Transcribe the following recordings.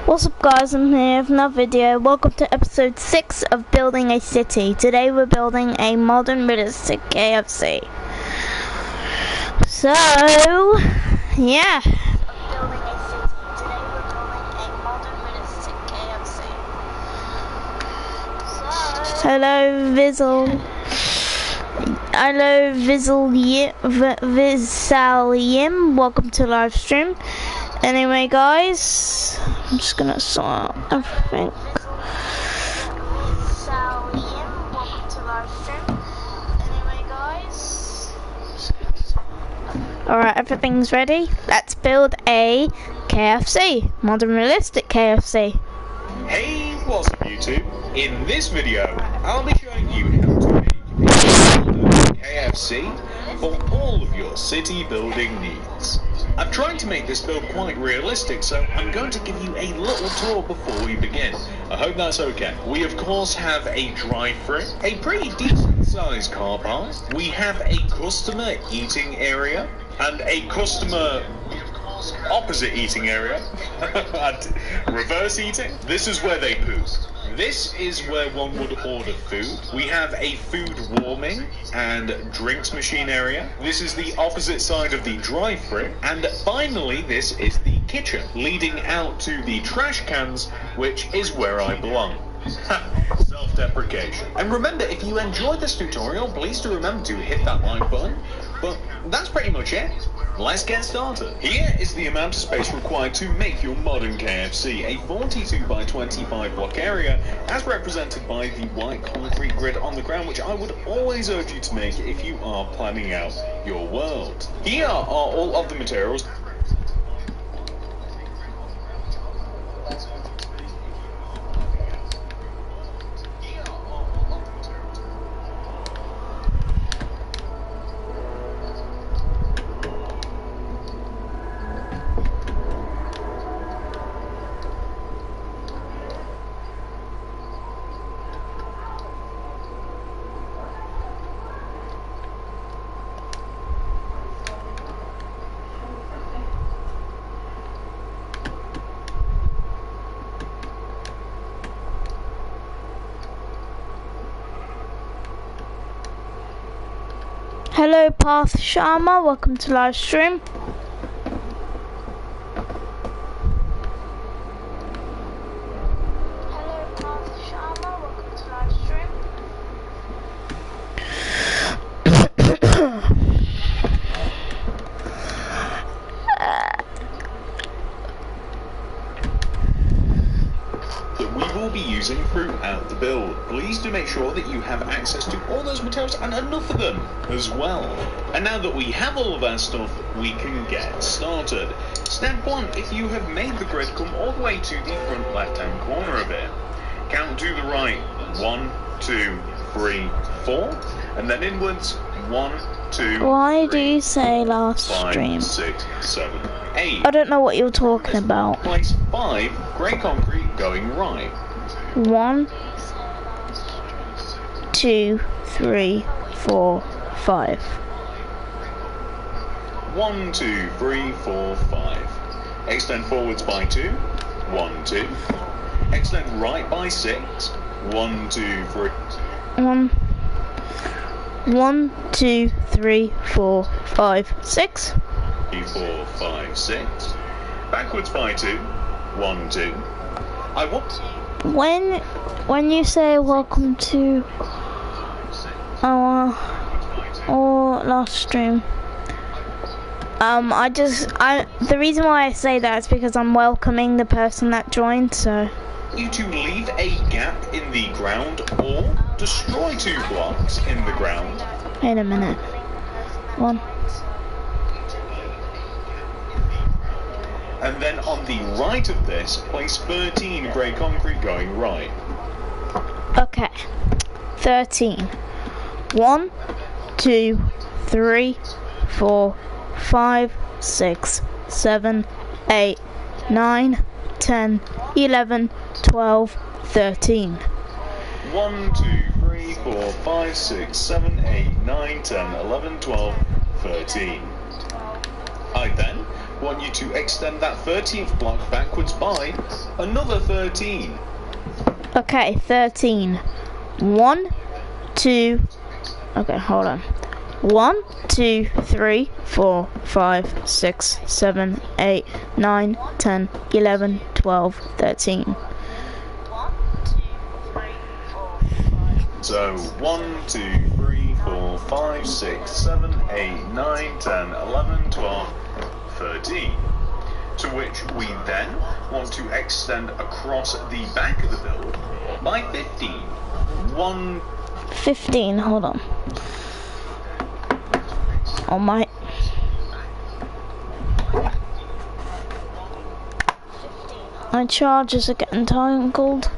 What's up guys, I'm here with another video. Welcome to episode 6 of Building a City. Today we're building a modern realistic KFC. So, yeah. Building a city. Today we're building a modern realistic KFC. So, hello Vizalim, welcome to live stream. Anyway guys, I'm just gonna sort out everything. Alright, everything's ready. Let's build a KFC. Modern realistic KFC. Hey, what's up YouTube? In this video, I'll be showing you how to make a modern KFC for all of your city building needs. I'm trying to make this build quite realistic, so I'm going to give you a little tour before we begin. I hope that's okay. We of course have a drive-thru, a pretty decent sized car park. We have a customer eating area and a customer opposite eating area and reverse eating. This is where they poo. This is where one would order food. We have a food warming and drinks machine area. This is the opposite side of the drive-thru. And finally, this is the kitchen, leading out to the trash cans, which is where I belong. Self-deprecation. And remember, if you enjoyed this tutorial, please do remember to hit that like button. But that's pretty much it. Let's get started. Here is the amount of space required to make your modern KFC, a 42 by 25 block area, as represented by the white concrete grid on the ground, which I would always urge you to make if you are planning out your world. Here are all of the materials. Hello Path Sharma, welcome to live stream. Hello Path Sharma, welcome to live stream. That we will be using throughout the build. Please do make sure that you have access to all those materials and enough of them as well. And now that we have all of our stuff, we can get started. Step 1, if you have made the grid, come all the way to the front left hand corner of it. Count to the right, 1, 2, 3, 4, and then inwards, 1, 2, Why 3, do you say last 5, stream? 6, 7, 8. I don't know what you're talking about. Place 5 grey concrete going right. 1, 2, 3, 4, 5. 1, 2, 3, 4, 5. Extend forwards by 2. 1, 2. Extend right by 6. 1, 2, 3. 1, 2, 3, 4, 5, 6. 3, 4, 5, 6. Backwards by 2. 1, 2. I want. When you say welcome to our last stream, the reason why I say that is because I'm welcoming the person that joined, so. You to leave a gap in the ground or destroy 2 blocks in the ground. Wait a minute. 1. And then on the right of this, place 13 grey concrete going right. Okay. 13. 1, 2, 3, 4, 5, 6, 7, 8, 9, 10, 11, 12, 13. 1, 2, 3, 4, 5, 6, 7, 8, 9, 10, 11, 12, 13. I then want you to extend that 13th block backwards by another 13. Okay, 13. 1, 2. Okay, hold on. 1, 2, 3, 4, 5, 6, 7, 8, 9, 10, 11, 12, 13. So 1, 2, 3, 4, 5, 6, 7, 8, 9, 10, 11, 12, 13. To which we then want to extend across the back of the build by 15. 15, hold on. Oh my. My chargers are getting tangled.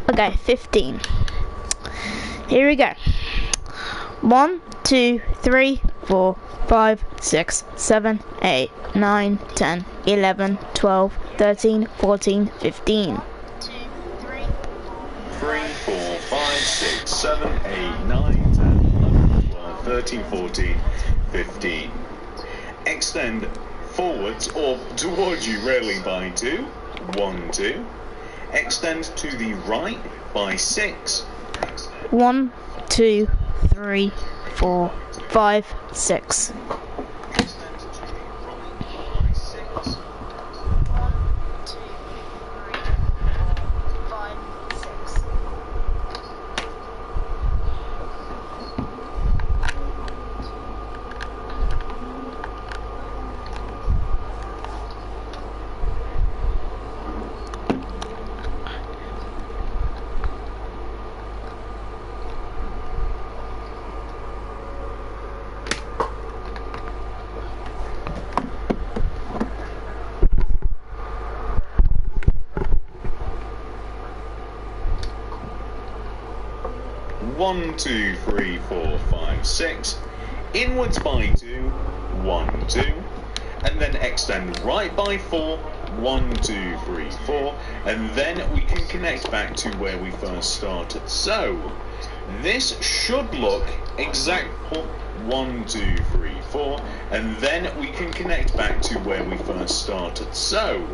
Okay, 15. Here we go. 1, 2, 3, 4, 5, 6, 7, 8, 9, 10, 11, 12, 13, 14, 15. 3, 4, 5, 6, 7, 8, 9, 10, 11, 12, 13, 14, 15. Extend forwards or towards you really by 2. 1, 2. Extend to the right by 6. 1, 2, 3, 4, 5, 6. One, 2, 3, 4, 5, 6. Inwards by 2. 1, 2. And then extend right by 4. 1, 2, 3, 4. And then we can connect back to where we first started. So this should look exactly 1, 2, 3, 4. And then we can connect back to where we first started. So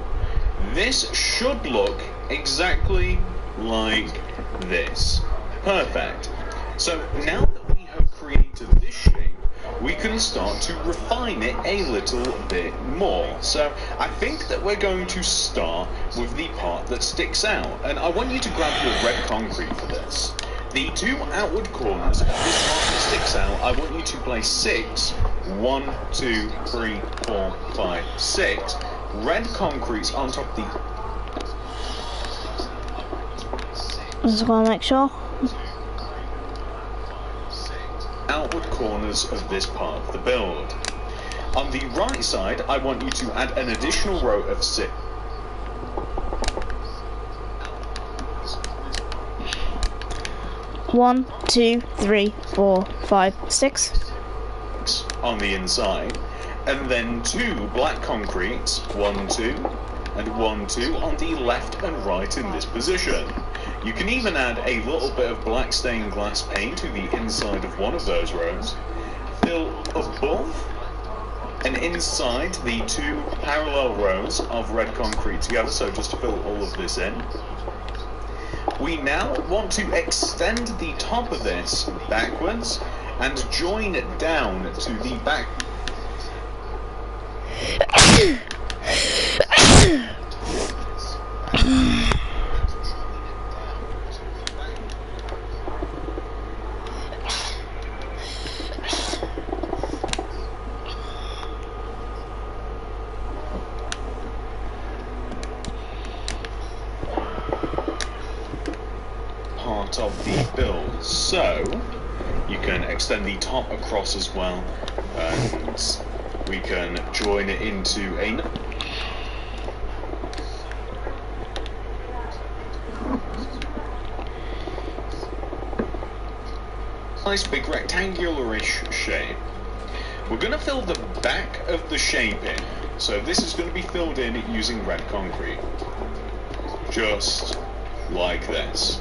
this should look exactly like this. Perfect. So now that we have created this shape, we can start to refine it a little bit more. So I think that we're going to start with the part that sticks out. And I want you to grab your red concrete for this. The two outward corners of this part that sticks out, I want you to place 6, 1, 2, 3, 4, 5, 6 red concretes on top of the... Just want to make sure. Outward corners of this part of the build. On the right side, I want you to add an additional row of 6. One, 2, 3, 4, 5, 6. On the inside, and then 2 black concretes, 1, 2, and 1, 2 on the left and right in this position. You can even add a little bit of black stained glass paint to the inside of one of those rows. Fill above and inside the 2 parallel rows of red concrete together, so just to fill all of this in. We now want to extend the top of this backwards and join it down to the back. Part of the build, so you can extend the top across as well and we can join it into a nice big rectangular-ish shape. We're going to fill the back of the shape in, so this is going to be filled in using red concrete. Just like this.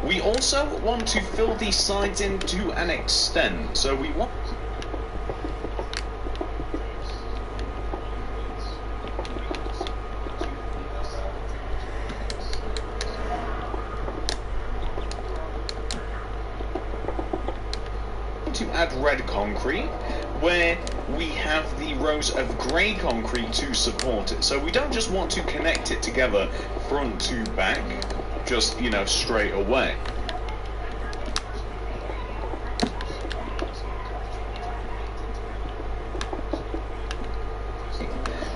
We also want to fill these sides in to an extent, so we want to add red concrete where we have the rows of grey concrete to support it. So we don't just want to connect it together front to back, just, you know, straight away.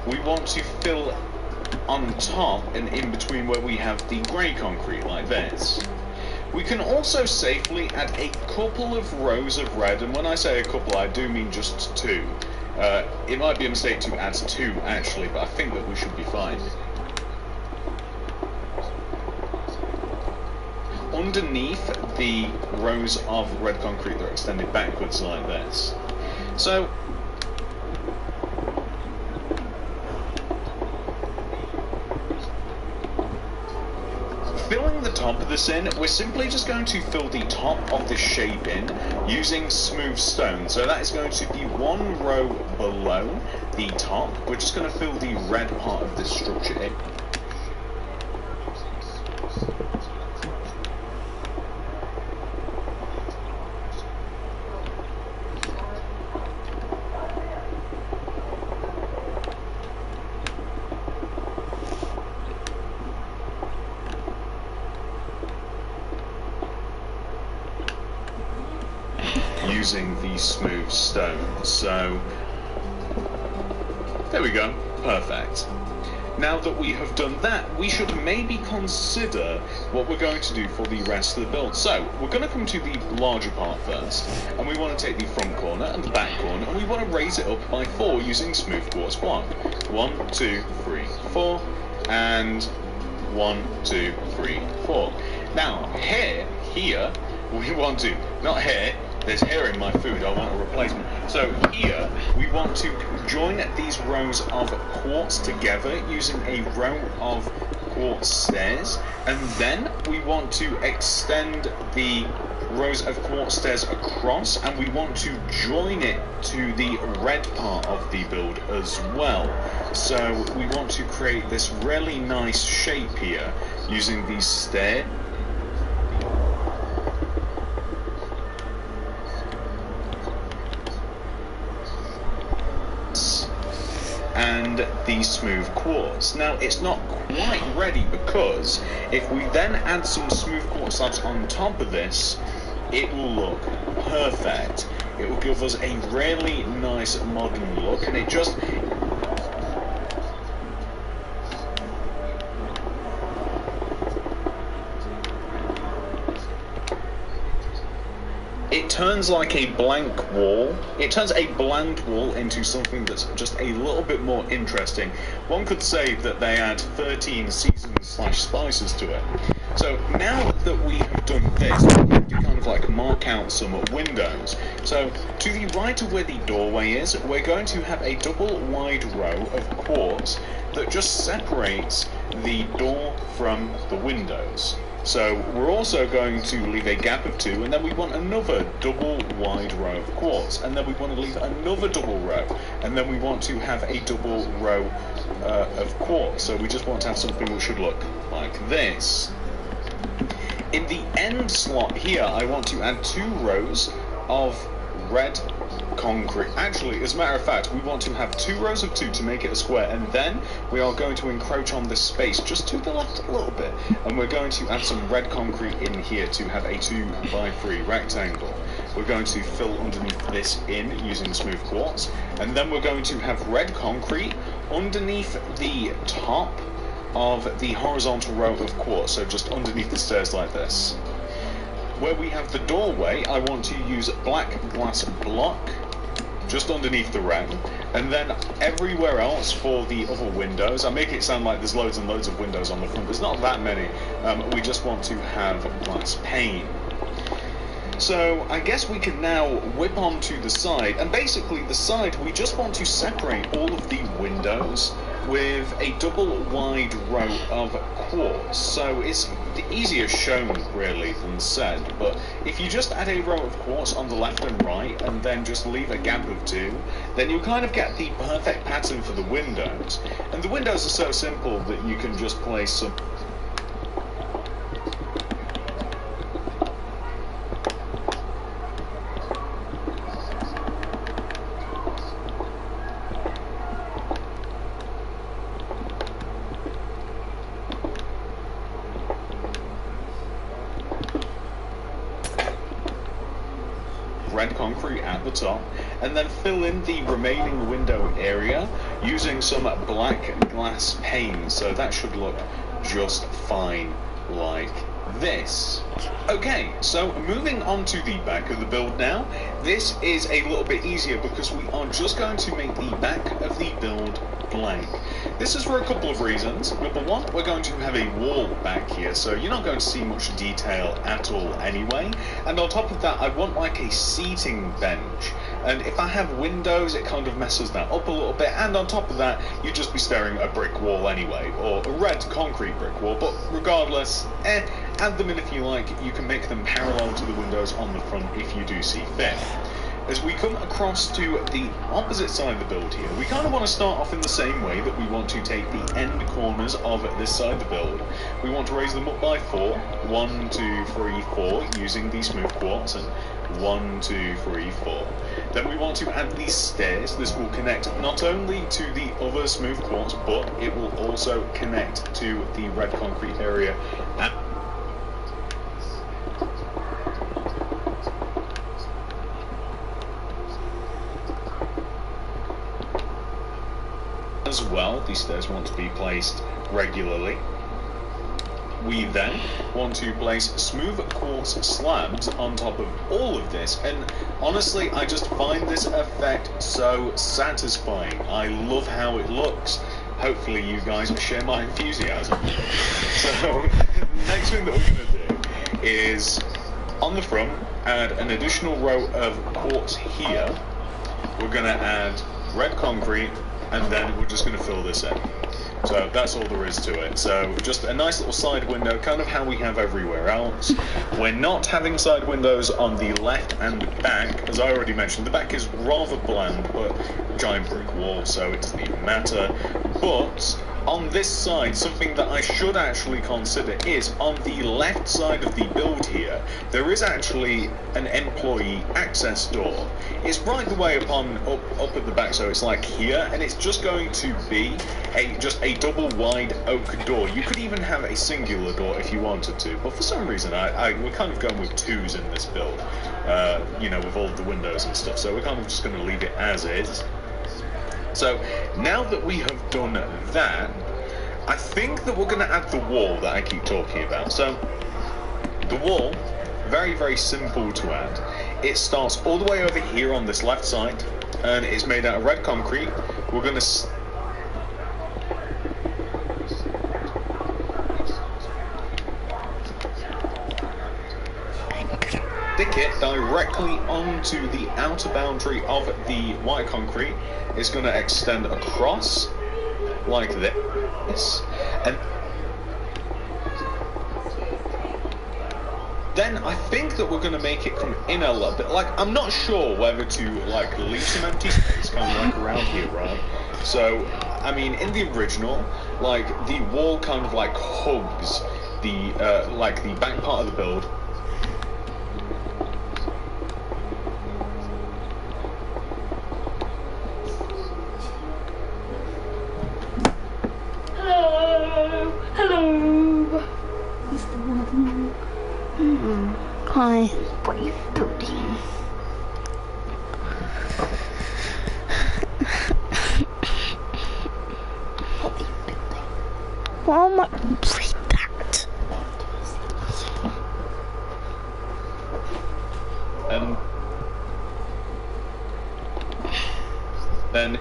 We want to fill on top and in between where we have the grey concrete, like this. We can also safely add a couple of rows of red, and when I say a couple, I do mean just two. It might be a mistake to add two, actually, but I think that we should be fine. Underneath the rows of red concrete that are extended backwards like this. So, filling the top of this in, we're simply just going to fill the top of this shape in using smooth stone. So that is going to be one row below the top. We're just going to fill the red part of this structure in. Using the smooth stone. So there we go, perfect. Now that we have done that, we should maybe consider what we're going to do for the rest of the build. So we're going to come to the larger part first, and we want to take the front corner and the back corner, and we want to raise it up by 4 using smooth quartz block. 1, 2, 3, 4, and 1, 2, 3, 4. Now here, we want to, not here, there's hair in my food, I want a replacement. So here, we want to join these rows of quartz together using a row of quartz stairs, and then we want to extend the rows of quartz stairs across, and we want to join it to the red part of the build as well. So we want to create this really nice shape here using these stairs. And the smooth quartz. Now it's not quite ready because if we then add some smooth quartz slabs on top of this, it will look perfect. It will give us a really nice modern look, and it just turns like a blank wall. It turns a bland wall into something that's just a little bit more interesting. One could say that they add 13 seasons/spices to it. So now that we have done this, we have to kind of like mark out some windows. So to the right of where the doorway is, we're going to have a double wide row of quartz that just separates the door from the windows. So we're also going to leave a gap of 2, and then we want another double wide row of quartz, and then we want to leave another double row, and then we want to have a double row of quartz. So we just want to have something which should look like this. In the end slot here, I want to add 2 rows of red concrete. Actually, as a matter of fact, we want to have 2 rows of 2 to make it a square, and then we are going to encroach on this space just to the left a little bit, and we're going to add some red concrete in here to have a 2x3 rectangle. We're going to fill underneath this in using smooth quartz, and then we're going to have red concrete underneath the top of the horizontal row of quartz, so just underneath the stairs like this. Where we have the doorway, I want to use black glass block just underneath the red, and then everywhere else for the other windows, I make it sound like there's loads and loads of windows on the front. There's not that many. We just want to have glass pane. So I guess we can now whip onto the side, and basically the side, we just want to separate all of the windows with a double wide row of quartz. So it's easier shown really than said, but if you just add a row of quartz on the left and right and then just leave a gap of 2, then you kind of get the perfect pattern for the windows. And the windows are so simple that you can just place some red concrete at the top, and then fill in the remaining window area using some black glass pane. So that should look just fine like this. Okay, so moving on to the back of the build now. This is a little bit easier because we are just going to make the back of the build blank. This is for a couple of reasons. Number one, we're going to have a wall back here, so you're not going to see much detail at all anyway. And on top of that, I want like a seating bench. And if I have windows, it kind of messes that up a little bit. And on top of that, you'd just be staring at a brick wall anyway, or a red concrete brick wall. But regardless, add them in if you like. You can make them parallel to the windows on the front if you do see fit. As we come across to the opposite side of the build here, we kind of want to start off in the same way that we want to take the end corners of this side of the build. We want to raise them up by 4, 1, 2, 3, 4, using the smooth quartz, and 1, 2, 3, 4. Then we want to add these stairs. This will connect not only to the other smooth quartz, but it will also connect to the red concrete area. As well, these stairs want to be placed regularly. We then want to place smooth quartz slabs on top of all of this, and honestly, I just find this effect so satisfying. I love how it looks. Hopefully you guys share my enthusiasm. So, next thing that we're going to do is, on the front, add an additional row of quartz here. We're going to add red concrete, and then we're just going to fill this in. So that's all there is to it. So just a nice little side window, kind of how we have everywhere else. We're not having side windows on the left and back. As I already mentioned, the back is rather bland, but giant brick wall, so it doesn't even matter. But on this side, something that I should actually consider is on the left side of the build here, there is actually an employee access door. It's right the way up at the back, so it's like here, and it's just going to be just a double wide oak door. You could even have a singular door if you wanted to, but for some reason we're kind of going with 2s in this build, you know, with all of the windows and stuff, so we're kind of just going to leave it as is. So now that we have done that, I think that we're going to add the wall that I keep talking about. So the wall, very, very simple to add. It starts all the way over here on this left side, and it's made out of red concrete. We're going to stick it directly onto the outer boundary of the white concrete. It's going to extend across like this, and then I think that we're going to make it come in a little bit. Like, I'm not sure whether to like leave some empty space kind of like around here, right? So I mean, in the original, like the wall kind of like hugs the like the back part of the build. Hello. Mr. Warden. Hi. What are you building? What are you building? Why am I read that? then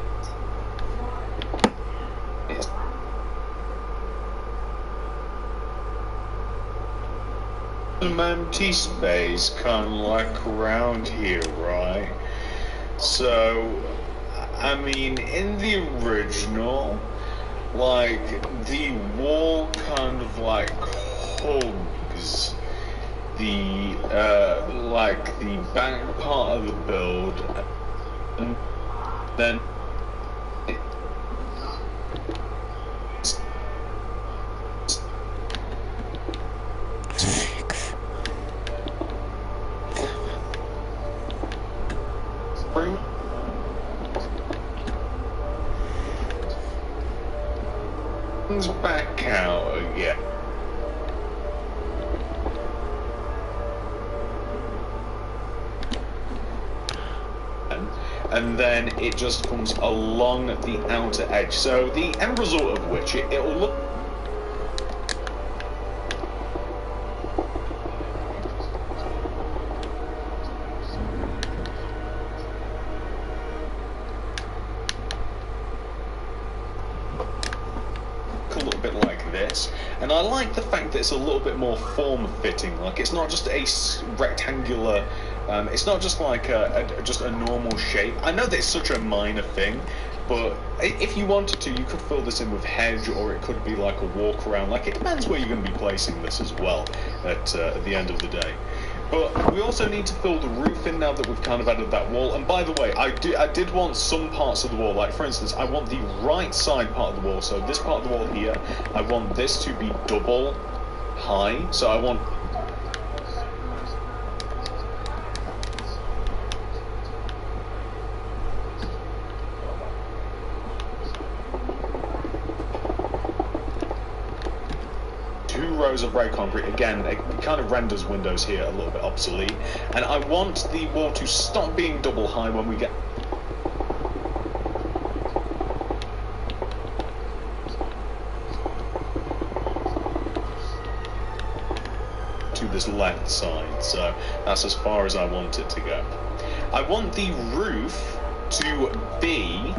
it's some empty space kind of like around here, right? So, I mean, in the original, like, the wall kind of like hugs the, like, the back part of the build, and then it brings back out again. And then it just comes along the outer edge. So the end result of which, it will look a little bit like this. And I like the fact that it's a little bit more form-fitting. Like, it's not just a rectangular. It's not just like just a normal shape. I know that it's such a minor thing, but if you wanted to, you could fill this in with hedge, or it could be like a walk around. Like, it depends where you're going to be placing this as well at the end of the day. But we also need to fill the roof in now that we've kind of added that wall. And by the way, I did want some parts of the wall, like for instance, I want the right side part of the wall. So this part of the wall here, I want this to be double high. So I want rows of red concrete. Again, it kind of renders windows here a little bit obsolete, and I want the wall to stop being double high when we get to this left side. So that's as far as I want it to go. I want the roof to be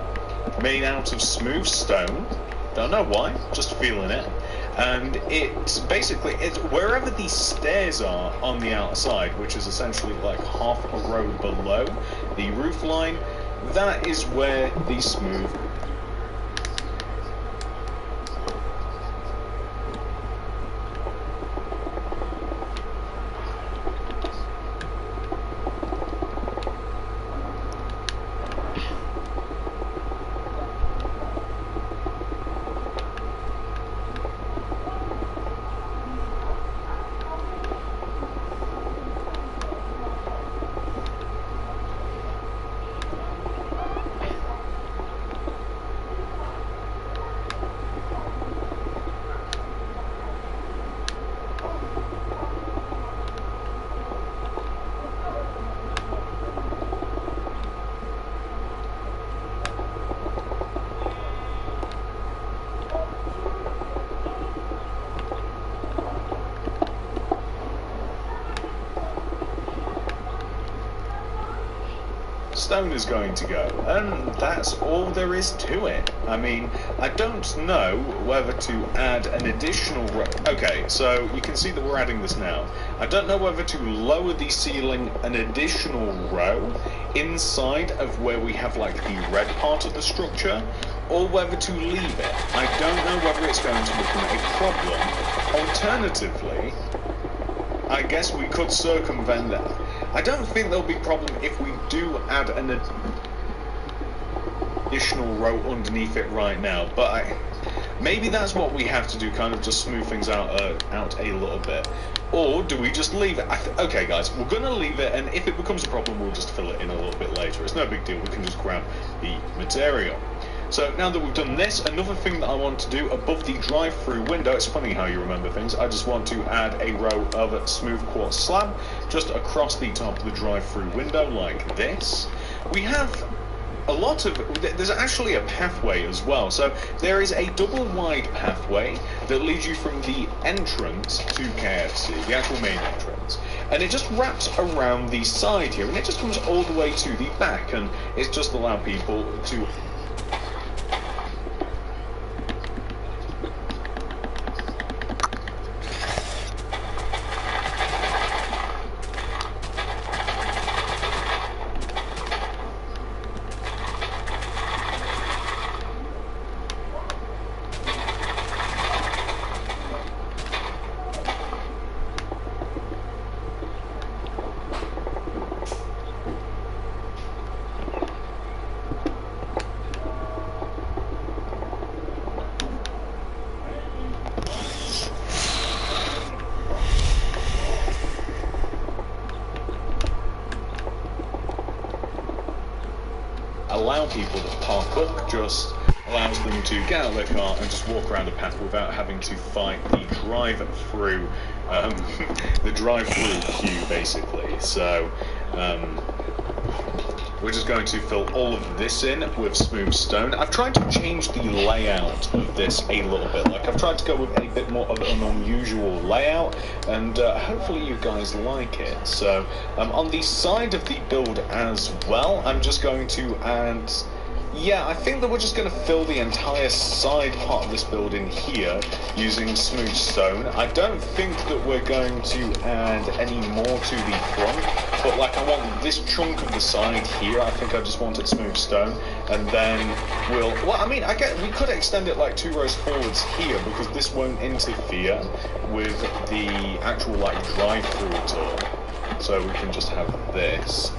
made out of smooth stone. Don't know why, just feeling it. And it's basically, wherever these stairs are on the outside, which is essentially like half a row below the roof line, that is where the smooth stone is going to go, and that's all there is to it. I mean, I don't know whether to add an additional row. Okay, so you can see that we're adding this now. I don't know whether to lower the ceiling an additional row inside of where we have like the red part of the structure, or whether to leave it. I don't know whether it's going to become a problem. Alternatively, I guess we could circumvent that. I don't think there'll be a problem if we do add an additional row underneath it right now, but maybe that's what we have to do, kind of just smooth things out a little bit. Or do we just leave it? Okay guys, we're going to leave it, and if it becomes a problem, we'll just fill it in a little bit later. It's no big deal, we can just grab the material. So now that we've done this, another thing that I want to do above the drive-through window, it's funny how you remember things, I just want to add a row of smooth quartz slab just across the top of the drive-through window like this. We have there's actually a pathway as well. So there is a double wide pathway that leads you from the entrance to KFC, the actual main entrance, and it just wraps around the side here, and it just comes all the way to the back, and it's just allowed people to allow people to park up, just allows them to get out of their car and just walk around the path without having to fight the drive-through queue, basically. So we're just going to fill all of this in with smooth stone. I've tried to change the layout of this a little bit. Like, I've tried to go with a bit more of an unusual layout, and hopefully you guys like it. So on the side of the build as well, I'm just going to add... Yeah, I think that we're just going to fill the entire side part of this building here using smooth stone. I don't think that we're going to add any more to the front, but like, I want this chunk of the side here, I think I just want it smooth stone, and then we could extend it like 2 rows forwards here, because this won't interfere with the actual like drive-through at all. So we can just have this.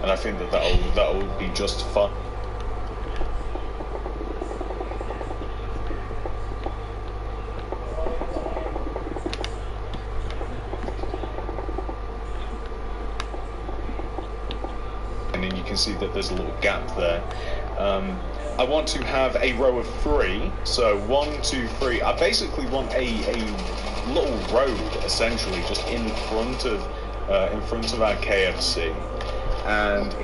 And I think that that'll be just fun. And then you can see that there's a little gap there. I want to have a row of 3, so 1, 2, 3. I basically want a little road, essentially, just in front of our KFC. And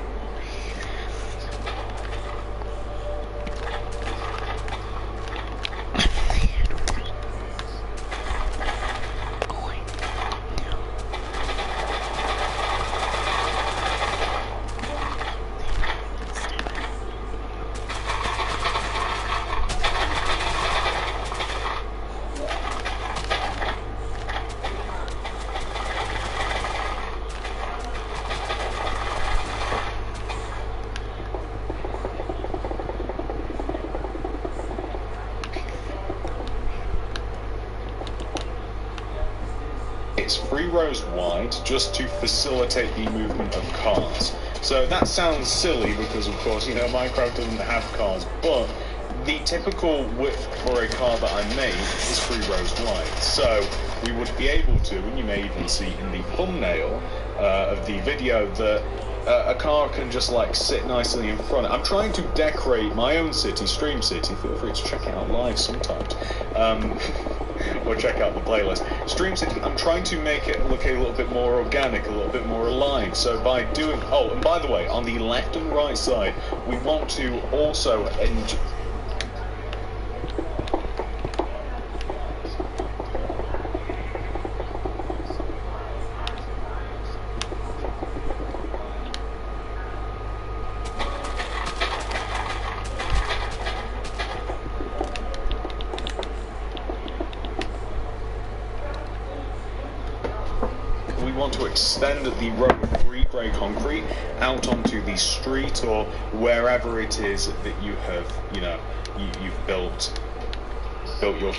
it's 3 rows wide, just to facilitate the movement of cars. So that sounds silly because, of course, you know, Minecraft doesn't have cars, but the typical width for a car that I made is 3 rows wide. So we would be able to, and you may even see in the thumbnail of the video, that a car can just like sit nicely in front. I'm trying to decorate my own city, Stream City. Feel free to check it out live sometimes. Or check out the playlist. Stream City, I'm trying to make it look a little bit more organic, a little bit more alive. So by doing... Oh, and by the way, on the left and right side, we want to also... We want to extend the row of 3 grey concrete out onto the street or wherever it is that you have, you know, you've built your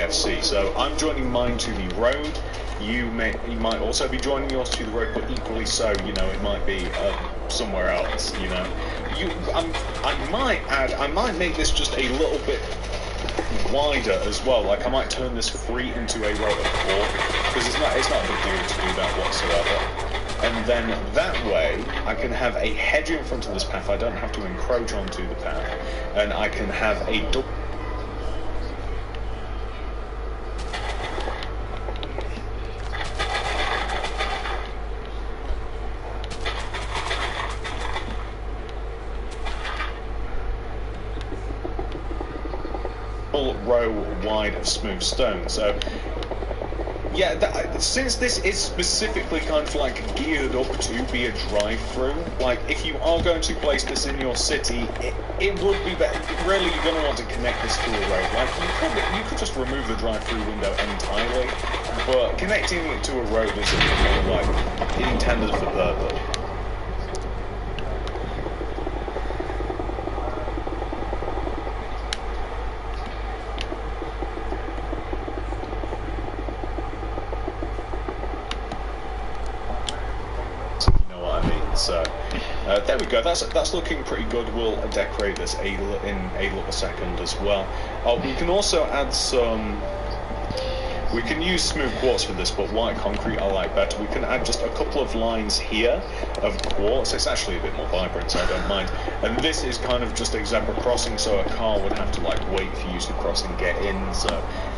KFC. So I'm joining mine to the road. You might also be joining yours to the road, but equally so, you know, it might be somewhere else. You know, I might make this just a little bit wider as well. Like I might turn this 3 into a row of 4, because it's not a big deal to do that whatsoever. And then that way I can have a hedge in front of this path. I don't have to encroach onto the path, and I can have a double row wide of smooth stone. So yeah, since this is specifically kind of like geared up to be a drive-through, like if you are going to place this in your city, it would be better. Really, you're going to want to connect this to a road. Like you could just remove the drive-through window entirely, but connecting it to a road is a bit more like intended for purpose. So there we go. That's looking pretty good. We'll decorate this in a little second as well. We can also add some. We can use smooth quartz for this, but white concrete I like better. We can add just a couple of lines here of quartz. It's actually a bit more vibrant, so I don't mind. And this is kind of just a zebra crossing, so a car would have to like wait for you to cross and get in. So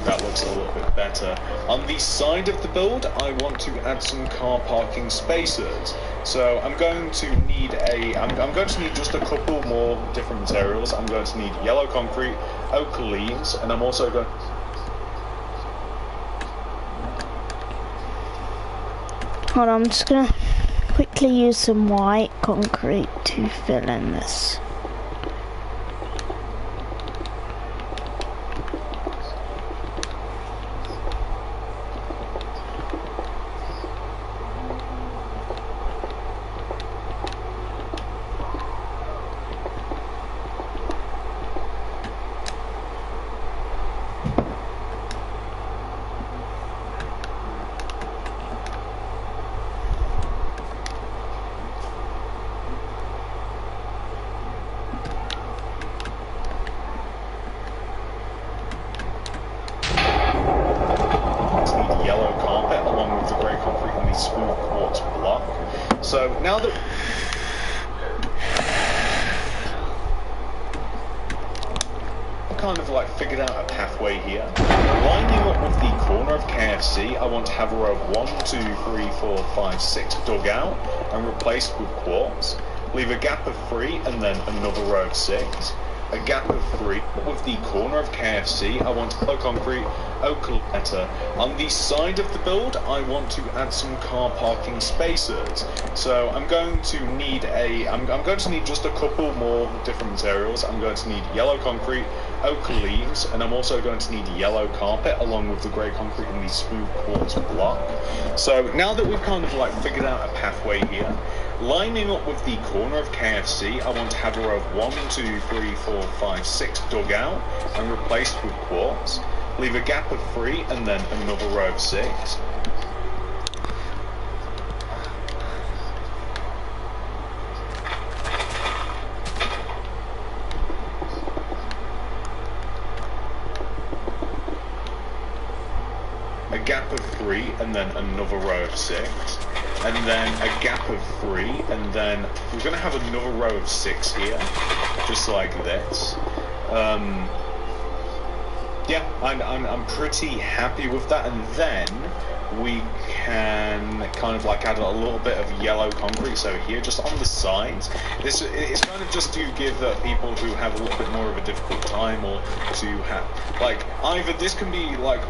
that looks a little bit better. On the side of the build, I want to add some car parking spaces. So I'm going to need I'm going to need just a couple more different materials. I'm going to need yellow concrete, oak leaves, and I'm also going. Hold on, I'm just gonna quickly use some white concrete to fill in this. So now that I've kind of like figured out a pathway here, lining up with the corner of KFC, I want to have a row of 1, 2, 3, 4, 5, 6 dug out and replaced with quartz. Leave a gap of 3 and then another row of 6. A gap of 3 with the corner of KFC. I want yellow concrete, oak letter. On the side of the build, I want to add some car parking spaces. So I'm going to need I'm going to need just a couple more different materials. I'm going to need yellow concrete, oak leaves, and I'm also going to need yellow carpet along with the grey concrete and the smooth quartz block. So now that we've kind of like figured out a pathway here, lining up with the corner of KFC, I want to have a row of 1, 2, 3, 4, 5, 6 dug out and replaced with quartz. Leave a gap of 3 and then another row of 6. A gap of 3 and then another row of 6. And then a gap of 3, and then we're going to have another row of 6 here, just like this. Yeah, I'm pretty happy with that, and then we can kind of like add a little bit of yellow concrete, so here, just on the sides. This it's kind of just to give people who have a little bit more of a difficult time, or to have, like, either this can be like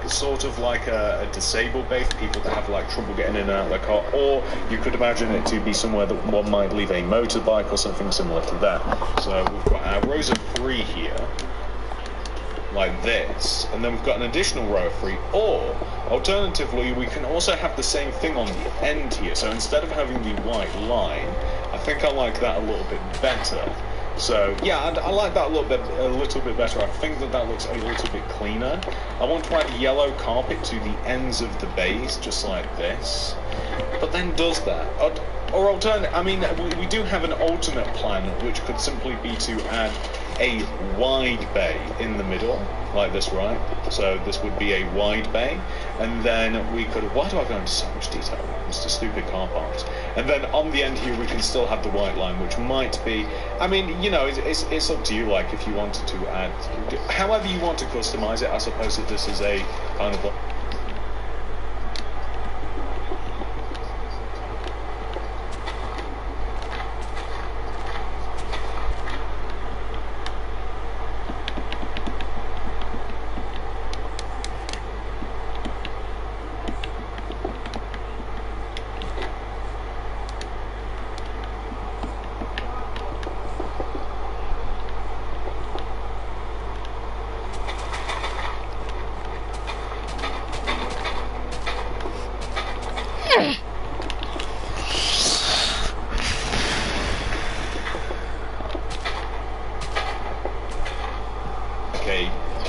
sort of like a disabled bay for people that have like trouble getting in and out of their car, or you could imagine it to be somewhere that one might leave a motorbike or something similar to that. So we've got our rows of 3 here, like this, and then we've got an additional row of 3, or alternatively we can also have the same thing on the end here. So instead of having the white line, I think I like that a little bit better. So yeah, I like that a little bit better. I think that looks a little bit cleaner. I want to add yellow carpet to the ends of the bays, just like this. But then does that? Or alternate, I mean, we do have an alternate plan, which could simply be to add a wide bay in the middle, like this, right? So this would be a wide bay, and then we could, why do I go into so much detail? It's the stupid car parks. And then on the end here, we can still have the white line, which might be, I mean, you know, it's up to you, like, if you wanted to add, however you want to customize it. I suppose that this is a kind of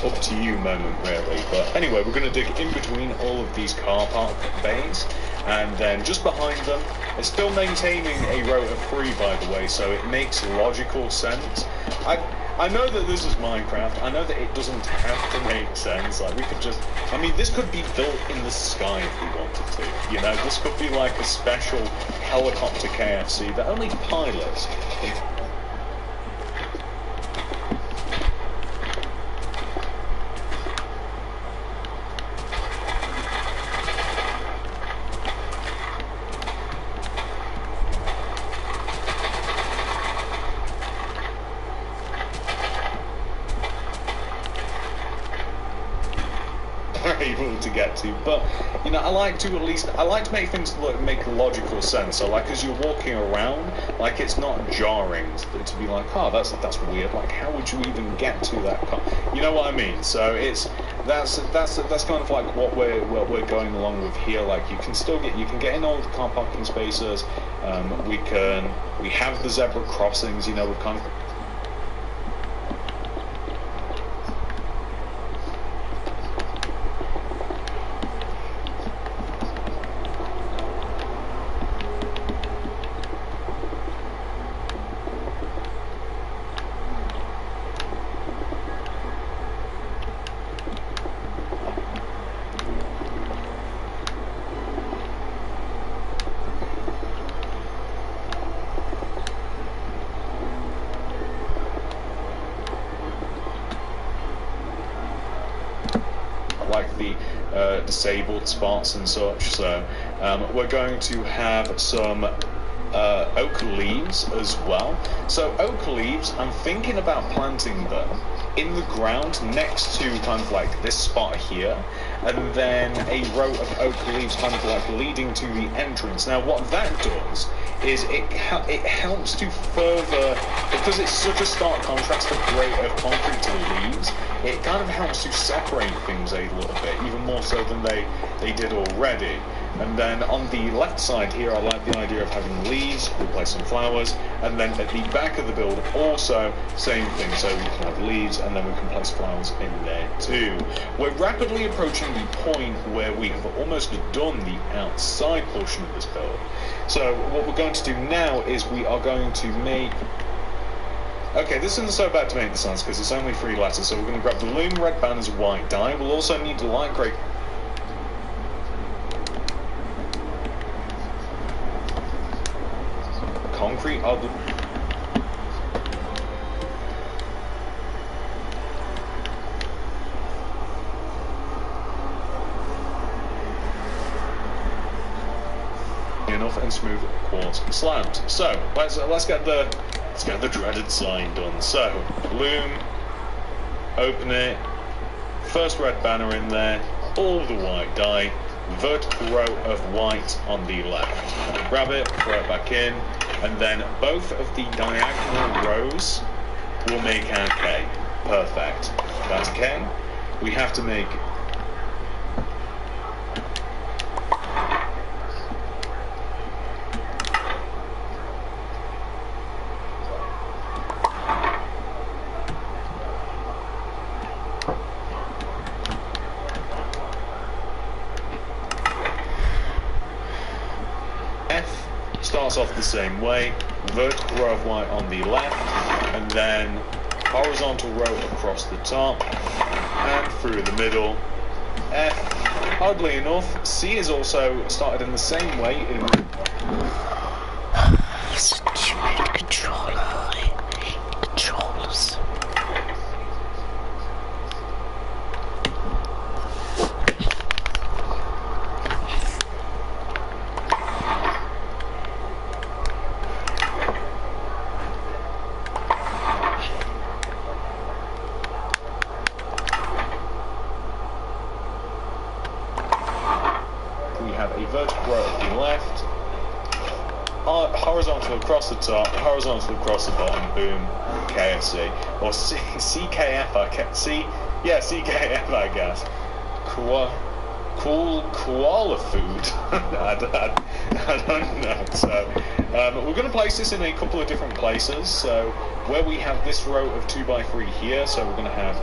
up to you moment, really. But anyway, we're going to dig in between all of these car park bays, and then just behind them, it's still maintaining a row of 3, by the way, so it makes logical sense. I know that this is Minecraft. I know that it doesn't have to make sense. Like, we could just, I mean, this could be built in the sky if we wanted to. You know, this could be like a special helicopter KFC that only pilots. Able to get to, but you know, I like to make things make logical sense. So like as you're walking around, like it's not jarring to be like, oh, that's weird. Like, how would you even get to that car? You know what I mean? So that's kind of like what we're going along with here. Like you can get in all the car parking spaces. We have the zebra crossings. You know, we've kind of. Like the disabled spots and such, so we're going to have some oak leaves as well. So oak leaves, I'm thinking about planting them in the ground next to kind of like this spot here, and then a row of oak leaves kind of like leading to the entrance. Now what that does is it helps to further, because it's such a stark contrast of concrete to the leaves, it kind of helps to separate things a little bit, even more so than they did already. And then on the left side here, I like the idea of having leaves, we'll place some flowers, and then at the back of the build also same thing, so we can have leaves and then we can place flowers in there too. We're rapidly approaching the point where we have almost done the outside portion of this build. So what we're going to do now is we are going to make... Okay, this isn't so bad to make the signs because it's only 3 letters, so we're going to grab the loom red banners white dye. We'll also need the light grey concrete of the... enough and smooth quartz slabs. So let's get the dreaded sign done. So loom, open it, first red banner in there, all the white dye, vertical row of white on the left. Grab it, throw it back in, and then both of the diagonal rows will make our K. Perfect. That's K. We have to make... starts off the same way, vertical row of white on the left, and then horizontal row across the top, and through the middle, F. Oddly enough, C is also started in the same way. Stupid controller. Controllers. We have a vertical row at the left, horizontal across the top, horizontal across the bottom, boom, KFC. Or CKF, CKF, I guess. Koala food. I don't know. So, we're going to place this in a couple of different places. So, where we have this row of 2x3 here, so we're going to have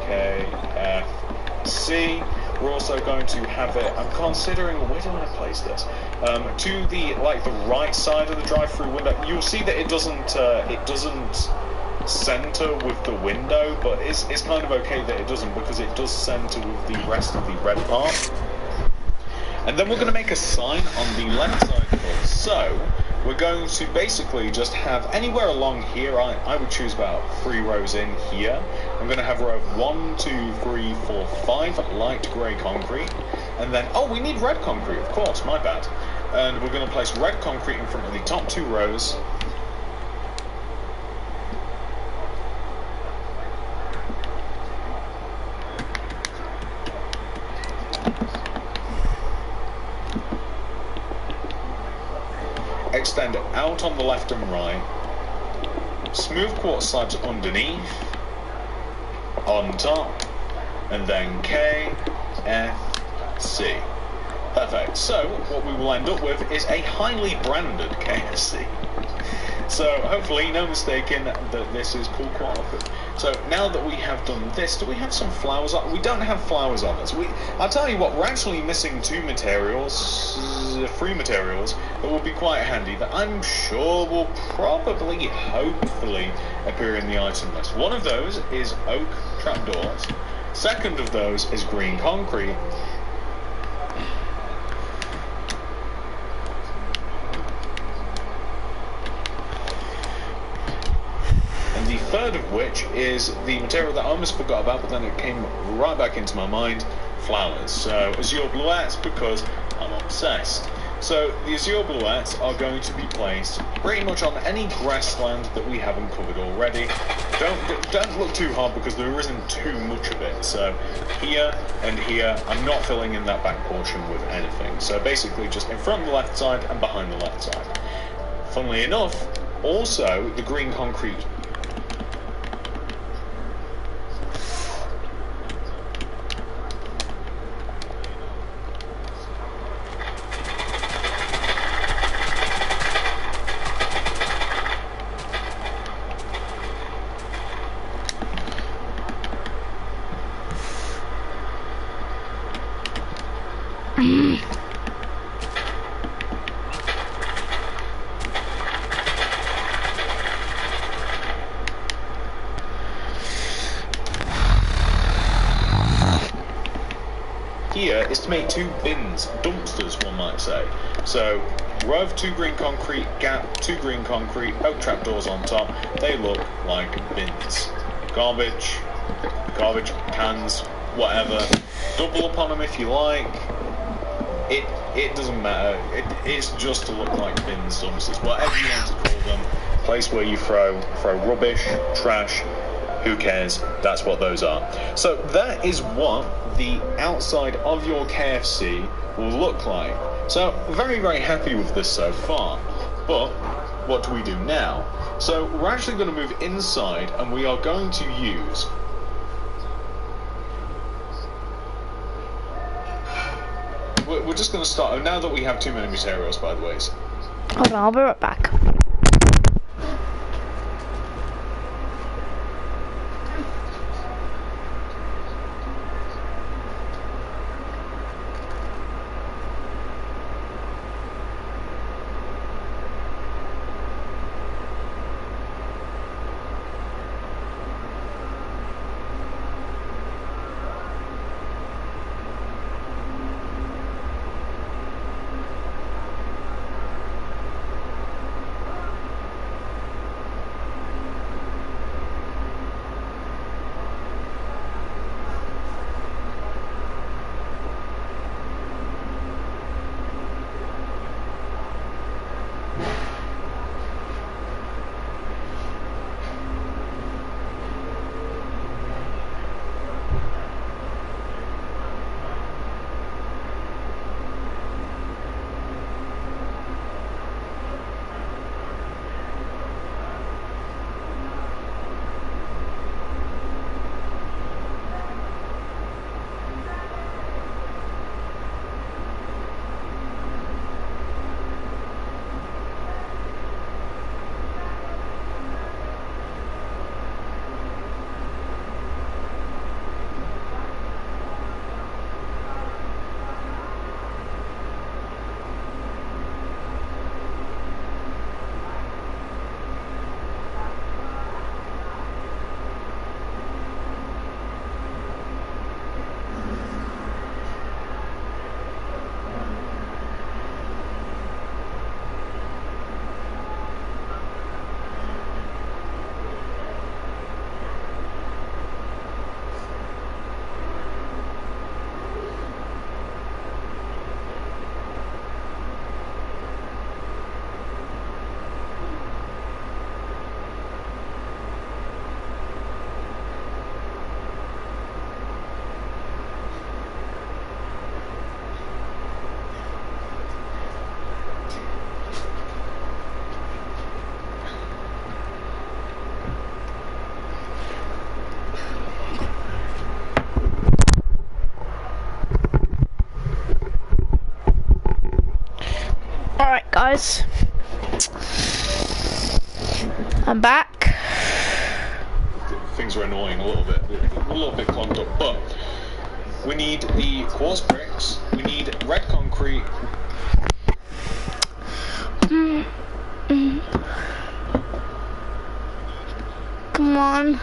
KFC. We're also going to have it, I'm considering, where do I place this? To the right side of the drive-through window. You'll see that it doesn't center with the window, but it's kind of okay that it doesn't, because it does center with the rest of the red part. And then we're going to make a sign on the left side of it. So, we're going to basically just have anywhere along here, I would choose about 3 rows in here. I'm going to have row 1, 2, 3, 4, 5 light grey concrete. And then, oh, we need red concrete, of course, my bad. And we're going to place red concrete in front of the top 2 rows. Extend it out on the left and right, smooth quartz slabs underneath, on top, and then K, F, C. Perfect. So, what we will end up with is a highly branded KFC. So, hopefully, no mistaking that this is cool quality. So, now that we have done this, do we have some flowers on? We don't have flowers on us. I'll tell you what, we're actually missing 3 materials that will be quite handy, that I'm sure will probably, hopefully, appear in the item list. One of those is oak trapdoors. Second of those is green concrete. Third of which is the material that I almost forgot about, but then it came right back into my mind, flowers. So azure bluettes, because I'm obsessed. So the azure bluettes are going to be placed pretty much on any grassland that we haven't covered already. Don't look too hard, because there isn't too much of it. So here and here, I'm not filling in that back portion with anything. So basically just in front of the left side and behind the left side. Funnily enough, also the green concrete here is to make 2 bins, dumpsters one might say. So row of 2 green concrete, gap, 2 green concrete, oak trapdoors on top. They look like bins. Garbage cans, whatever. Double upon them if you like. It doesn't matter. It's just to look like bins, dumpsters, whatever you want to call them. Place where you throw rubbish, trash. Who cares? That's what those are. So that is what the outside of your KFC will look like. So very, very happy with this so far. But what do we do now? So we're actually going to move inside, and we are going to use we're just going to start now that we have too many materials, by the way. Hold on, I'll be right back. Alright guys, I'm back. Things are annoying a little bit clogged up, but we need the quartz bricks, we need red concrete. Come on,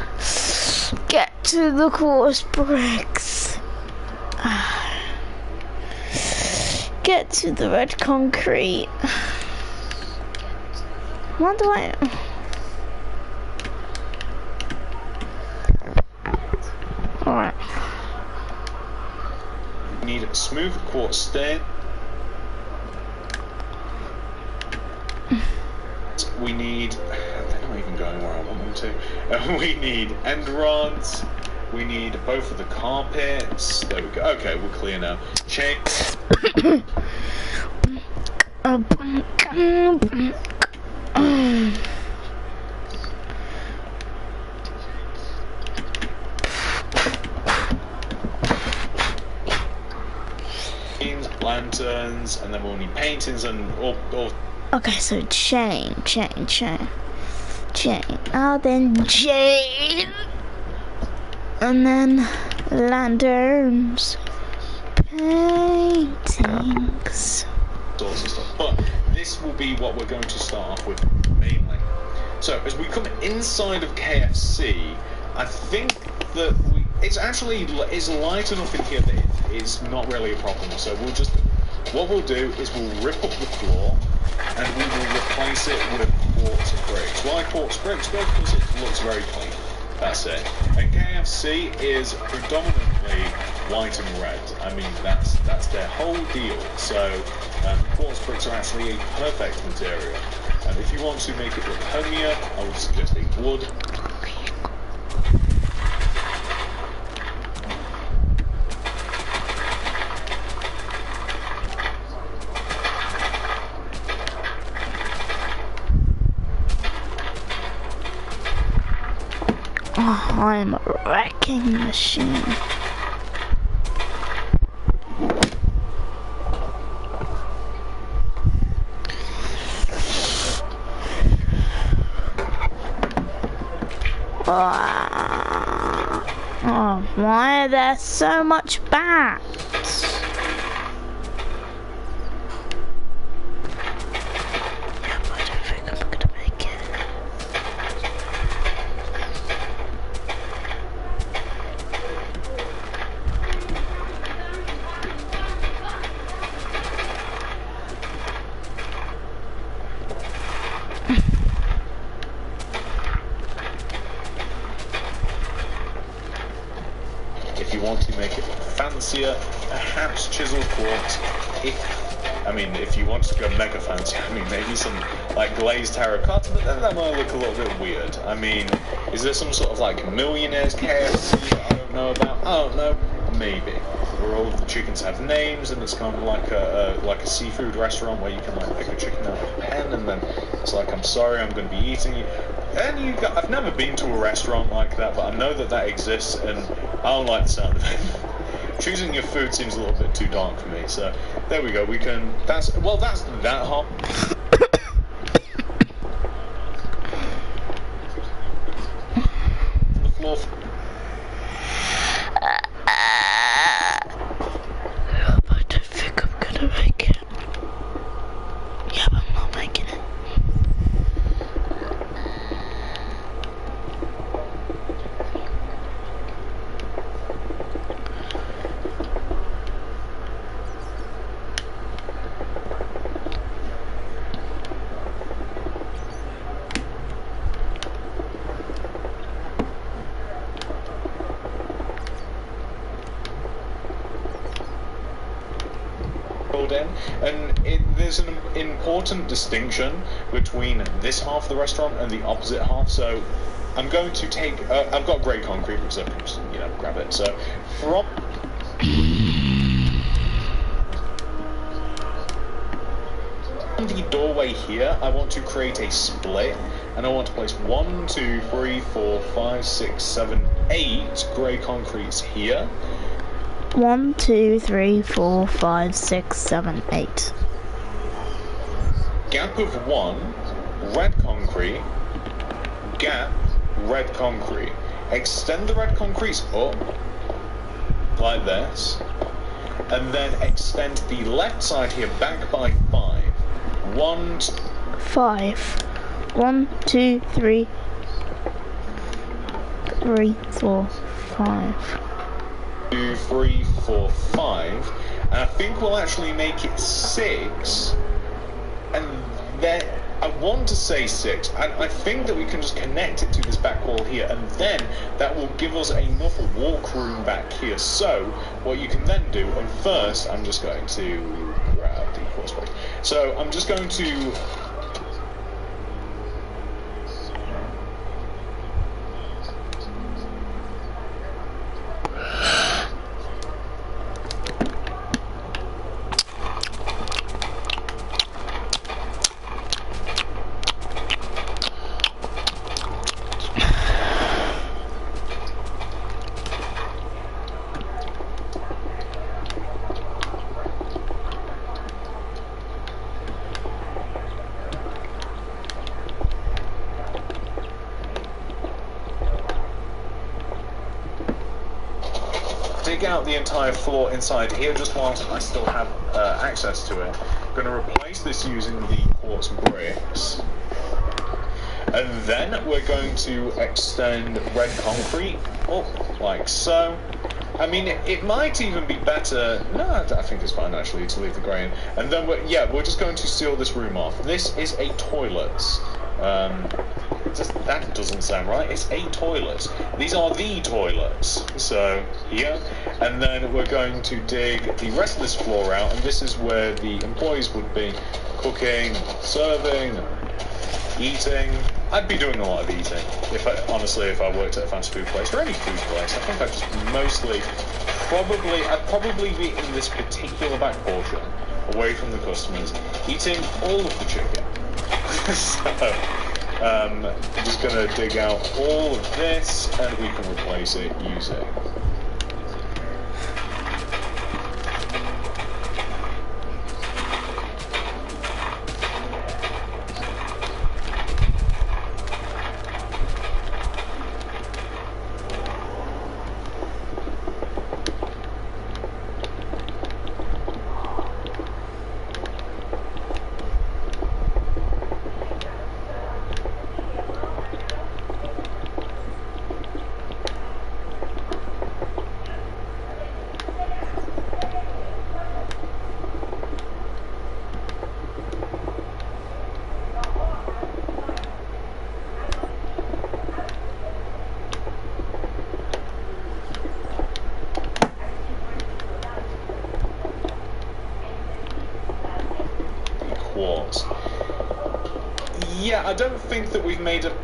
get to the quartz bricks. Get to the red concrete. What do I... Alright. We need a smooth quartz stain. We need... They're not even going where I want them to. We need end rods. We need both of the carpets. There we go. Okay, we're clear now. Chains. Lanterns, and then we'll need paintings and all. Okay, so chain. Oh, then chain. And then lanterns. Paintings. Sorts of stuff. But this will be what we're going to start off with mainly. So as we come inside of KFC, I think that it's light enough in here that it's not really a problem. So what we'll do is we'll rip up the floor and we will replace it with quartz bricks. Why quartz bricks? Well, because it looks very clean. That's it. And KFC is predominantly white and red. I mean, that's their whole deal. So quartz bricks are actually a perfect material. And if you want to make it look homier, I would suggest a wood. Oh, I'm a wrecking machine. Oh, why are there so much bats? I don't think I'm gonna make it. If you want to make it fancier, perhaps chiseled quartz. If you want to go mega fancy, maybe some like glazed terracotta, but then that might look a little bit weird. Is there some sort of like millionaires KFC that I don't know about? I don't know. Maybe. Where all of the chickens have names, and it's kind of like a seafood restaurant where you can like pick a chicken out of a pen, and then it's like, I'm sorry, I'm going to be eating you. And I've never been to a restaurant like that, but I know that exists, and I don't like the sound of it. Choosing your food seems a little bit too dark for me, so there we go. That's that hot. The floor. I don't think I'm gonna make it. Yeah, I'm not making it. In, and there's an important distinction between this half of the restaurant and the opposite half. So I'm going to take I've got grey concrete because I can just grab it. So from the doorway here, I want to create a split, and I want to place 1, 2, 3, 4, 5, 6, 7, 8 grey concretes here. 1, 2, 3, 4, 5, 6, 7, 8. gap of 1, red concrete, gap, red concrete. Extend the red concrete up, like this, and then extend the left side here back by 5. 1, 5. 1, 2, 3, 3, 4, 5. 2, 3, 4, 5. And I think we'll actually make it 6. And then I want to say 6, and I think that we can just connect it to this back wall here, and then that will give us enough walk room back here. So what you can then do, and first I'm just going to grab the core space. So I'm just going to dig out the entire floor inside here just whilst I still have access to it. I'm going to replace this using the quartz bricks. And then we're going to extend red concrete up like so. I mean, it might even be better. No, I think it's fine actually to leave the grey in. And then we're just going to seal this room off. This is a toilet. That doesn't sound right. It's a toilet. These are the toilets. So here, and then we're going to dig the rest of this floor out, and this is where the employees would be cooking, serving, eating. I'd be doing a lot of eating if I worked at a fast food place or any food place. I think I'd just I'd probably be in this particular back portion, away from the customers, eating all of the chicken. So, I'm just going to dig out all of this, and we can replace it using quartz. Yeah, I don't think that we've made a...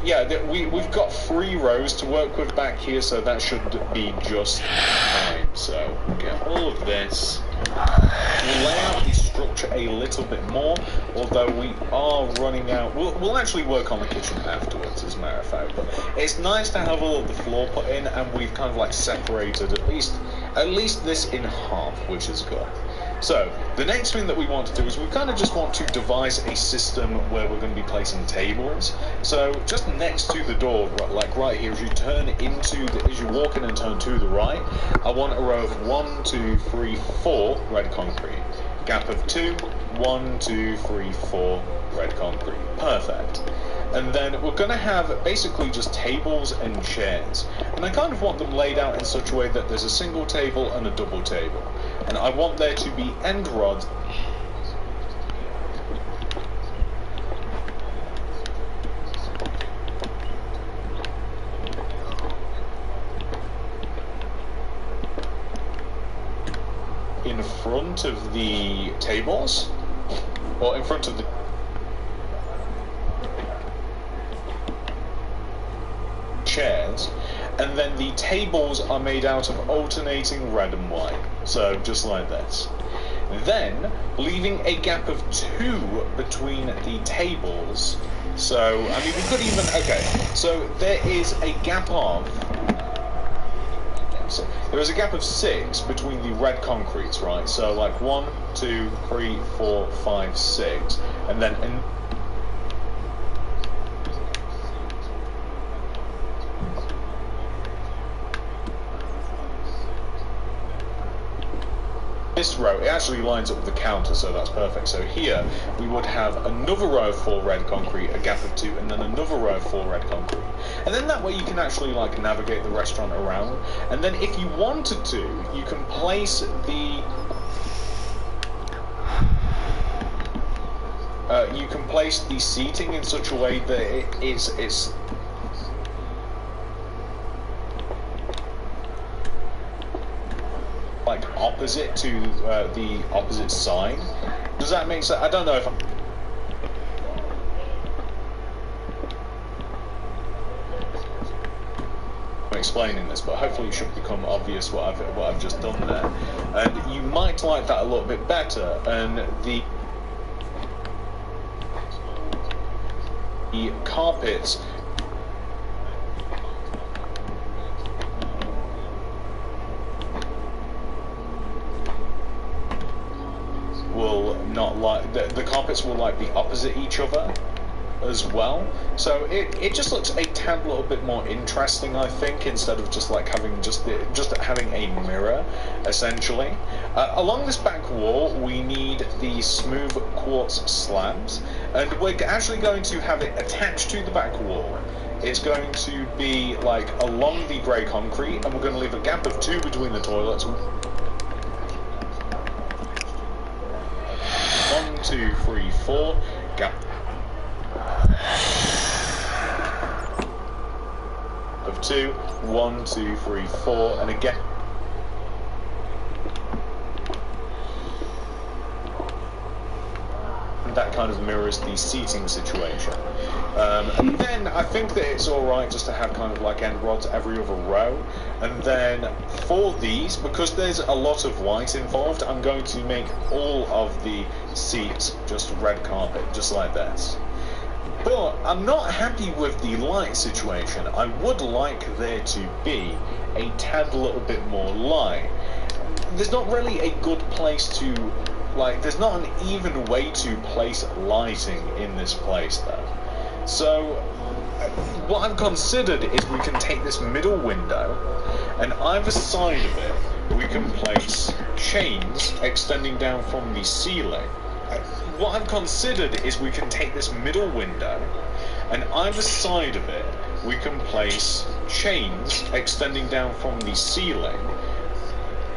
Yeah, we've got 3 rows to work with back here, so that should be just fine. So, get all of this. We'll lay out the structure a little bit more, although we are running out... We'll actually work on the kitchen afterwards, as a matter of fact, but it's nice to have all of the floor put in, and we've kind of like separated at least this in half, which is good. So, the next thing that we want to do is we kind of just want to devise a system where we're going to be placing tables. So, just next to the door, like right here, as you walk in and turn to the right, I want a row of 1, 2, 3, 4 red concrete. Gap of 2, 1, 2, 3, 4 red concrete. Perfect. And then we're going to have basically just tables and chairs. And I kind of want them laid out in such a way that there's a single table and a double table. And I want there to be end rods in front of the tables, or in front of the chairs, and then the tables are made out of alternating red and white, so just like this. Then leaving a gap of 2 between the tables. So I mean, we could even, okay, so there is a gap of gaps. There is a gap of 6 between the red concretes, right? So like 1, 2, 3, 4, 5, 6, and then this row, it actually lines up with the counter, so that's perfect. So here we would have another row of 4 red concrete, a gap of 2, and then another row of 4 red concrete. And then that way you can actually like navigate the restaurant around. And then if you wanted to, you can place the seating in such a way that it's like opposite to the opposite side. Does that make sense? I don't know if I'm explaining this, but hopefully it should become obvious what I've just done there. And you might like that a little bit better, and the carpets will not like the carpets will like be opposite each other as well, so it just looks a tad little bit more interesting, I think, instead of just like having just having a mirror essentially. Along this back wall we need the smooth quartz slabs, and we're actually going to have it attached to the back wall. It's going to be like along the grey concrete, and we're going to leave a gap of 2 between the toilets. 1, 2, 3, 4, gap of 2, 1, 2, 3, 4, and again that kind of mirrors the seating situation. And then I think that it's alright just to have kind of like end rods every other row. And then for these, because there's a lot of white involved, I'm going to make all of the seats just red carpet, just like this. But I'm not happy with the light situation. I would like there to be a tad little bit more light. There's not really a good place to, like, there's not an even way to place lighting in this place though. So what I've considered is we can take this middle window, and either side of it we can place chains extending down from the ceiling. What I've considered is we can take this middle window, and either side of it we can place chains extending down from the ceiling,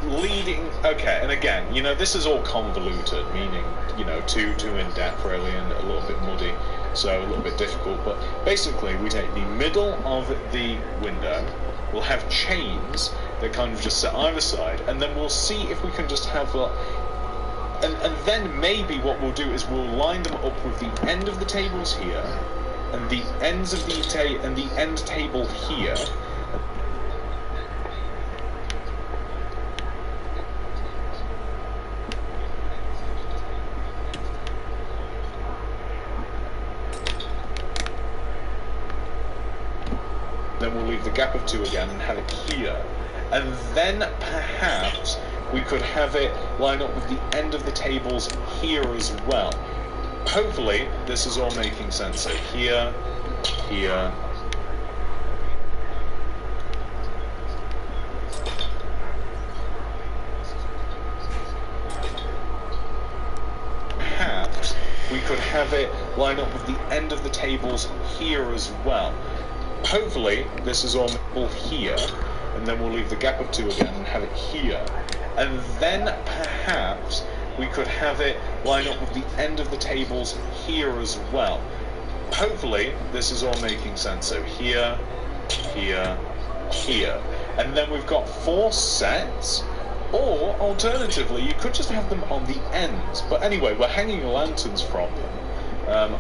leading, okay, and again, you know, this is all convoluted, meaning, you know, too in depth really, and a little bit muddy, so a little bit difficult. But basically we take the middle of the window, we'll have chains that kind of just sit either side, and then we'll see if we can just have and then maybe what we'll do is we'll line them up with the end of the tables here, and the ends of the end table here. Then we'll leave the gap of 2 again and have it here, and then perhaps we could have it line up with the end of the tables here as well. Hopefully this is all making sense. So here, here, perhaps we could have it line up with the end of the tables here as well. Hopefully this is all here, and then we'll leave the gap of 2 again and have it here, and then perhaps we could have it line up with the end of the tables here as well. Hopefully this is all making sense. So here, here, here, and then we've got 4 sets. Or alternatively you could just have them on the ends, but anyway, we're hanging lanterns from them.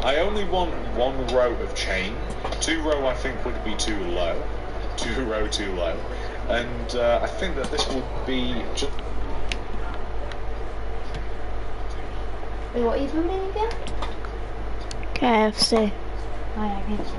I only want 1 row of chain. 2 row I think would be too low. 2 row too low. And I think that this will be just... Wait, what are you building again? KFC. Oh yeah, KFC.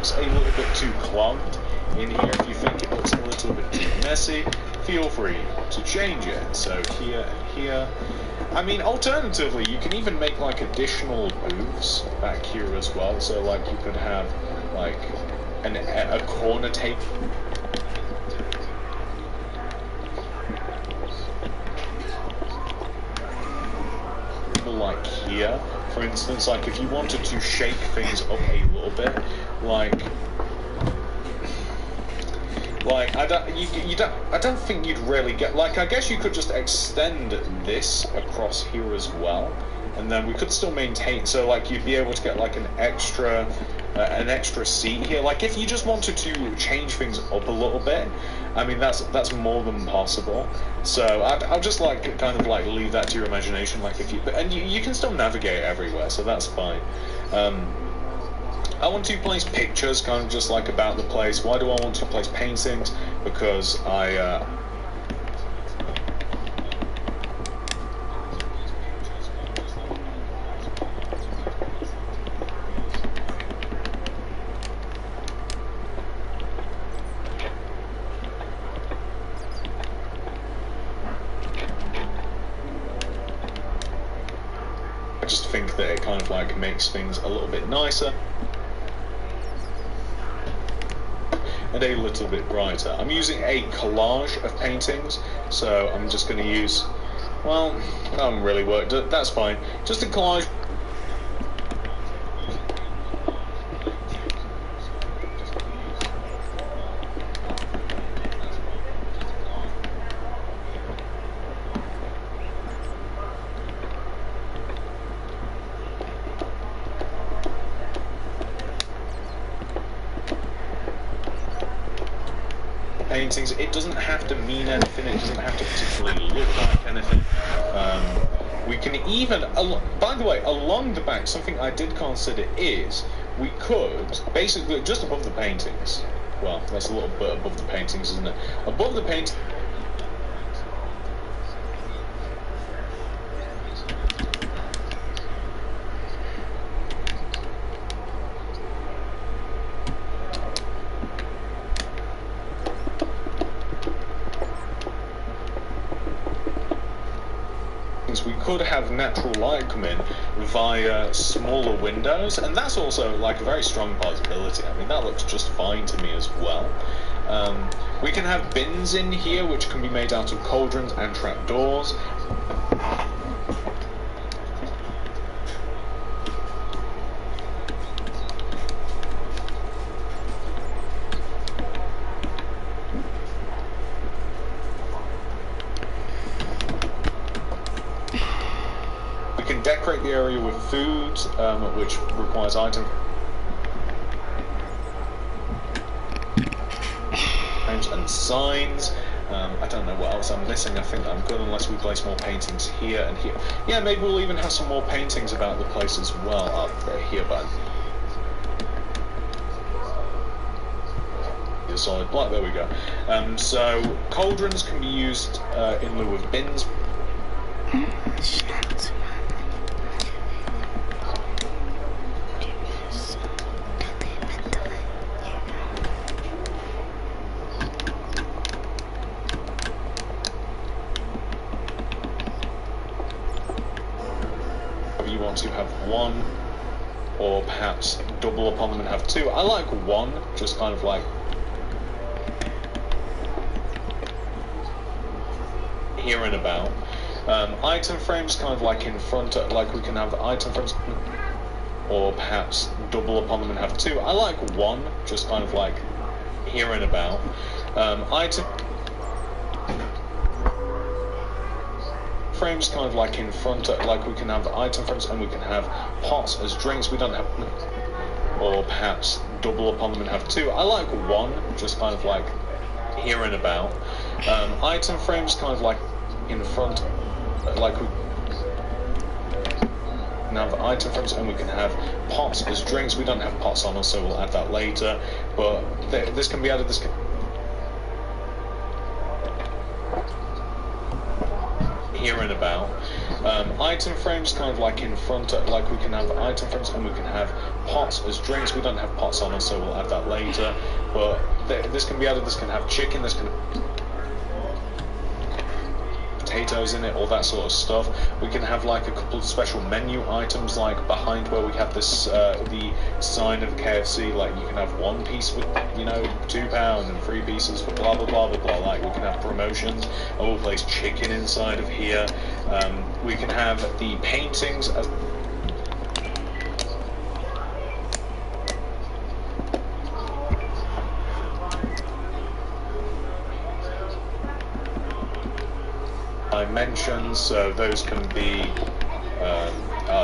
looks a little bit too clogged in here, if you think it looks a little bit too messy, feel free to change it. So here and here. I mean, alternatively, you can even make like additional booths back here as well. So like you could have like a corner table. Like here, for instance, like if you wanted to shake things up a little bit, like I don't think you'd really get, like, I guess you could just extend this across here as well, and then we could still maintain, so like you'd be able to get like an extra seat here. Like if you just wanted to change things up a little bit, I mean that's more than possible. So I'll just like kind of like leave that to your imagination. Like if you can still navigate everywhere, so that's fine. I want to place pictures, kind of just like about the place. Why do I want to place paintings? Because I just think that it kind of like makes things a little bit nicer and a little bit brighter. I'm using a collage of paintings, so I'm just going to use, well, that hasn't really worked, that's fine, just a collage. Paintings. It doesn't have to mean anything, it doesn't have to particularly look like anything. We can even, by the way, along the back, something I did consider is, we could, basically, just above the paintings, well, that's a little bit above the paintings, isn't it? Above the paintings, we could have natural light come in via smaller windows, and that's also like a very strong possibility. I mean, that looks just fine to me as well. We can have bins in here which can be made out of cauldrons and trapdoors. Decorate the area with food, which requires items and signs. I don't know what else I'm missing. I think I'm good unless we place more paintings here and here. Yeah, maybe we'll even have some more paintings about the place as well up here, but solid black. There we go. So cauldrons can be used in lieu of bins. You want to have one, or perhaps double upon them and have two. I like one, just kind of like here and about. Item frames kind of like in front, like we can have item frames, or perhaps double upon them and have two. I like one, just kind of like here and about. Item frames kind of like in front, like we can have item frames and we can have pots as drinks. We don't have, or perhaps double upon them and have two. I like one, just kind of like here and about. Item frames kind of like in front, like we can have item frames and we can have pots as drinks. We don't have pots on us, so we'll add that later, but this can be added. This can here and about. Item frames kind of like in front, like we can have item frames and we can have pots as drinks. We don't have pots on us, so we'll add that later. But this can be added. This can have chicken. This can potatoes in it, all that sort of stuff. We can have like a couple of special menu items, like behind where we have this the sign of KFC. Like you can have 1 piece for £2 and 3 pieces for blah blah blah blah blah. Like we can have promotions, and we'll place chicken inside of here. We can have the paintings as dimensions, so those can be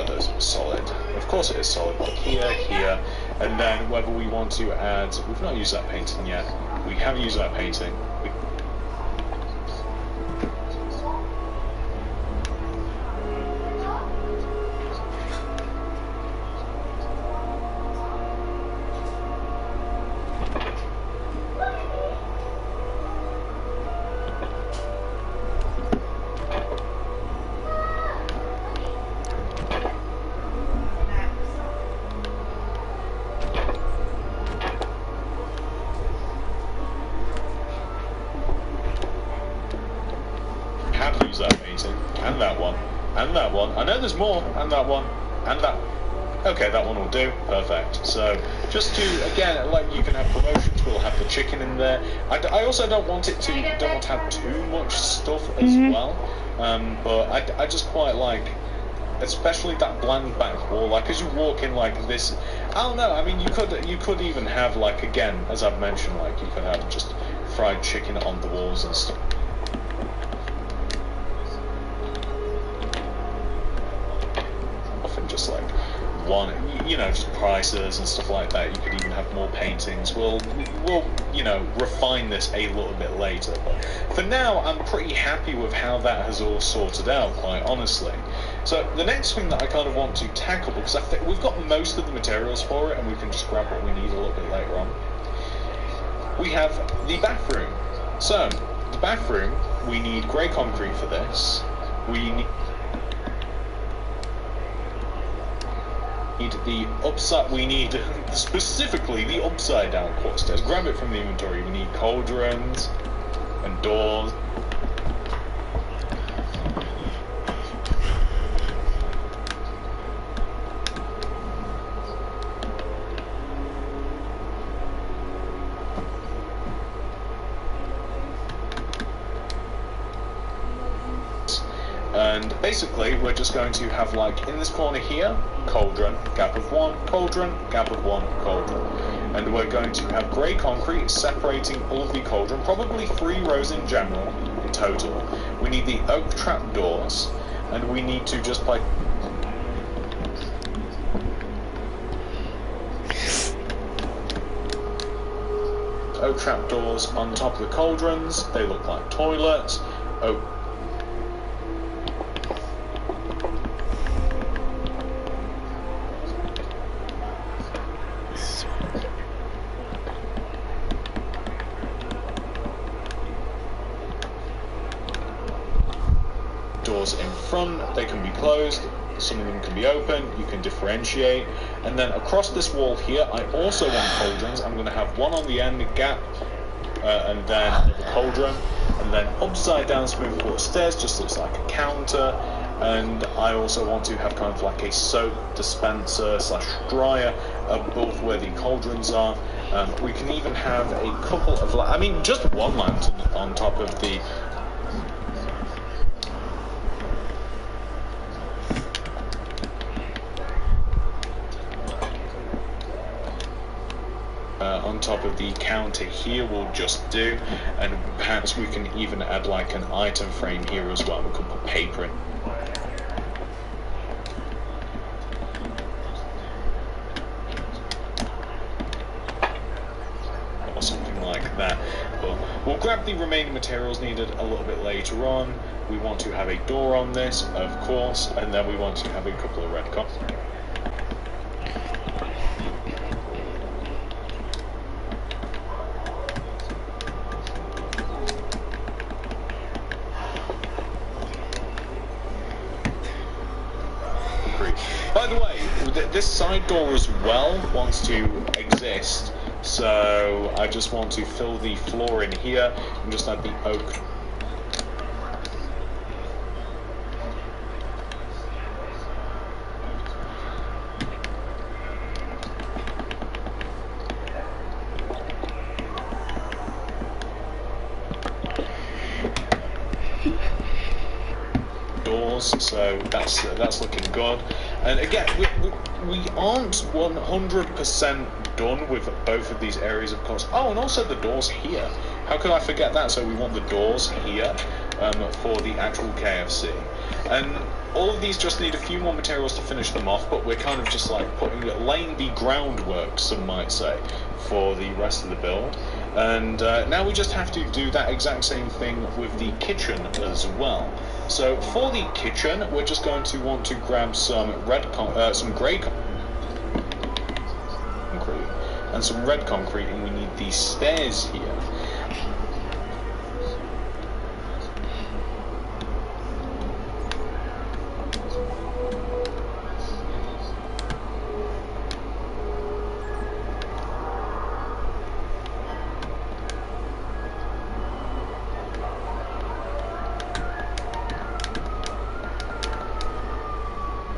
those are solid. Of course it is solid, but here, and then whether we want to add, we've not used that painting yet. We have used that painting. That painting, and that one, and that one. I know there's more, and that one, and that. Okay, that one will do. Perfect. So, just to again, like you can have promotions. We'll have the chicken in there. I also don't want to have too much stuff as well. But I just quite like, especially that bland back wall. Like as you walk in like this, I don't know. I mean, you could even have like again, as I've mentioned, like you could have just fried chicken on the walls and stuff. Just like one, just prices and stuff like that. You could even have more paintings. We'll refine this a little bit later. But for now, I'm pretty happy with how that has all sorted out, quite honestly. So the next thing that I kind of want to tackle, because I think we've got most of the materials for it, and we can just grab what we need a little bit later on. We have the bathroom. So the bathroom, we need grey concrete for this. We need we need specifically the upside down quarters. Grab it from the inventory. We need cauldrons and doors. And basically, we're just going to have, like, in this corner here, cauldron, gap of 1, cauldron, gap of 1, cauldron. And we're going to have grey concrete separating all of the cauldron, probably 3 rows in general, in total. We need the oak trap doors, and we need to just, like, oak trap doors on top of the cauldrons. They look like toilets. Doors in front, they can be closed, some of them can be open, you can differentiate. And then across this wall here, I also want cauldrons. I'm going to have one on the end, gap, and then another cauldron, and then upside down smooth quarter stairs, just looks like a counter. And I also want to have kind of like a soap dispenser / dryer above where the cauldrons are. We can even have a couple of, just one lantern on top of the counter here will just do, and perhaps we can even add like an item frame here as well. We could put paper in. Or something like that. But we'll grab the remaining materials needed a little bit later on. We want to have a door on this, of course, and then we want to have a couple of red cups. this side door as well wants to exist, so I just want to fill the floor in here and just add the oak. So that's looking good. And again, we aren't 100% done with both of these areas, of course. Oh, and also the doors here. How could I forget that? So we want the doors here for the actual KFC. And all of these just need a few more materials to finish them off, but we're kind of just like laying the groundwork, some might say, for the rest of the build. And now we just have to do that exact same thing with the kitchen as well. So for the kitchen, we're just going to want to grab some grey concrete and some red concrete, and we need these stairs here.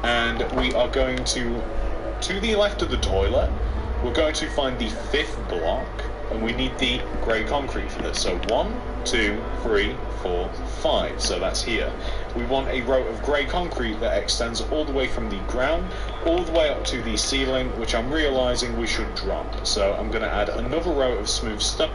And we are going to the left of the toilet, we're going to find the 5th block, and we need the grey concrete for this. So 1, 2, 3, 4, 5, so that's here. We want a row of grey concrete that extends all the way from the ground, all the way up to the ceiling, which I'm realising we should drop. So I'm going to add another row of smooth stone.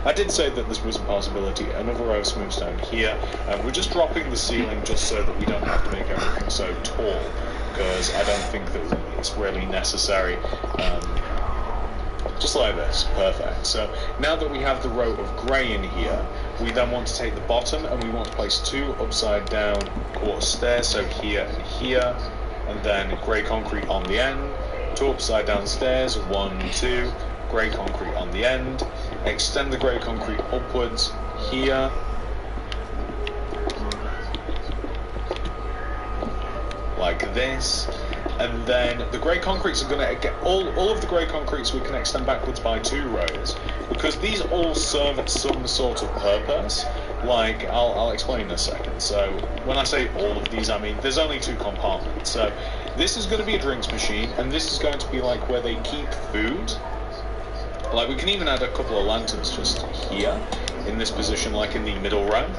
I did say that this was a possibility. Another row of smooth stone here. We're just dropping the ceiling just so that we don't have to make everything so tall, because I don't think that it's really necessary. Just like this, perfect. So now that we have the row of grey in here, we then want to take the bottom and we want to place 2 upside down quartz stairs, so here and here, and then grey concrete on the end, 2 upside down stairs, 1, 2, grey concrete on the end, extend the grey concrete upwards here, like this, and then the grey concretes are going to get all of the grey concretes we can extend backwards by 2 rows, because these all serve some sort of purpose. Like, I'll explain in a second. So when I say all of these, I mean there's only 2 compartments. So this is going to be a drinks machine, and this is going to be like where they keep food. Like, we can even add a couple of lanterns just here in this position, like in the middle row.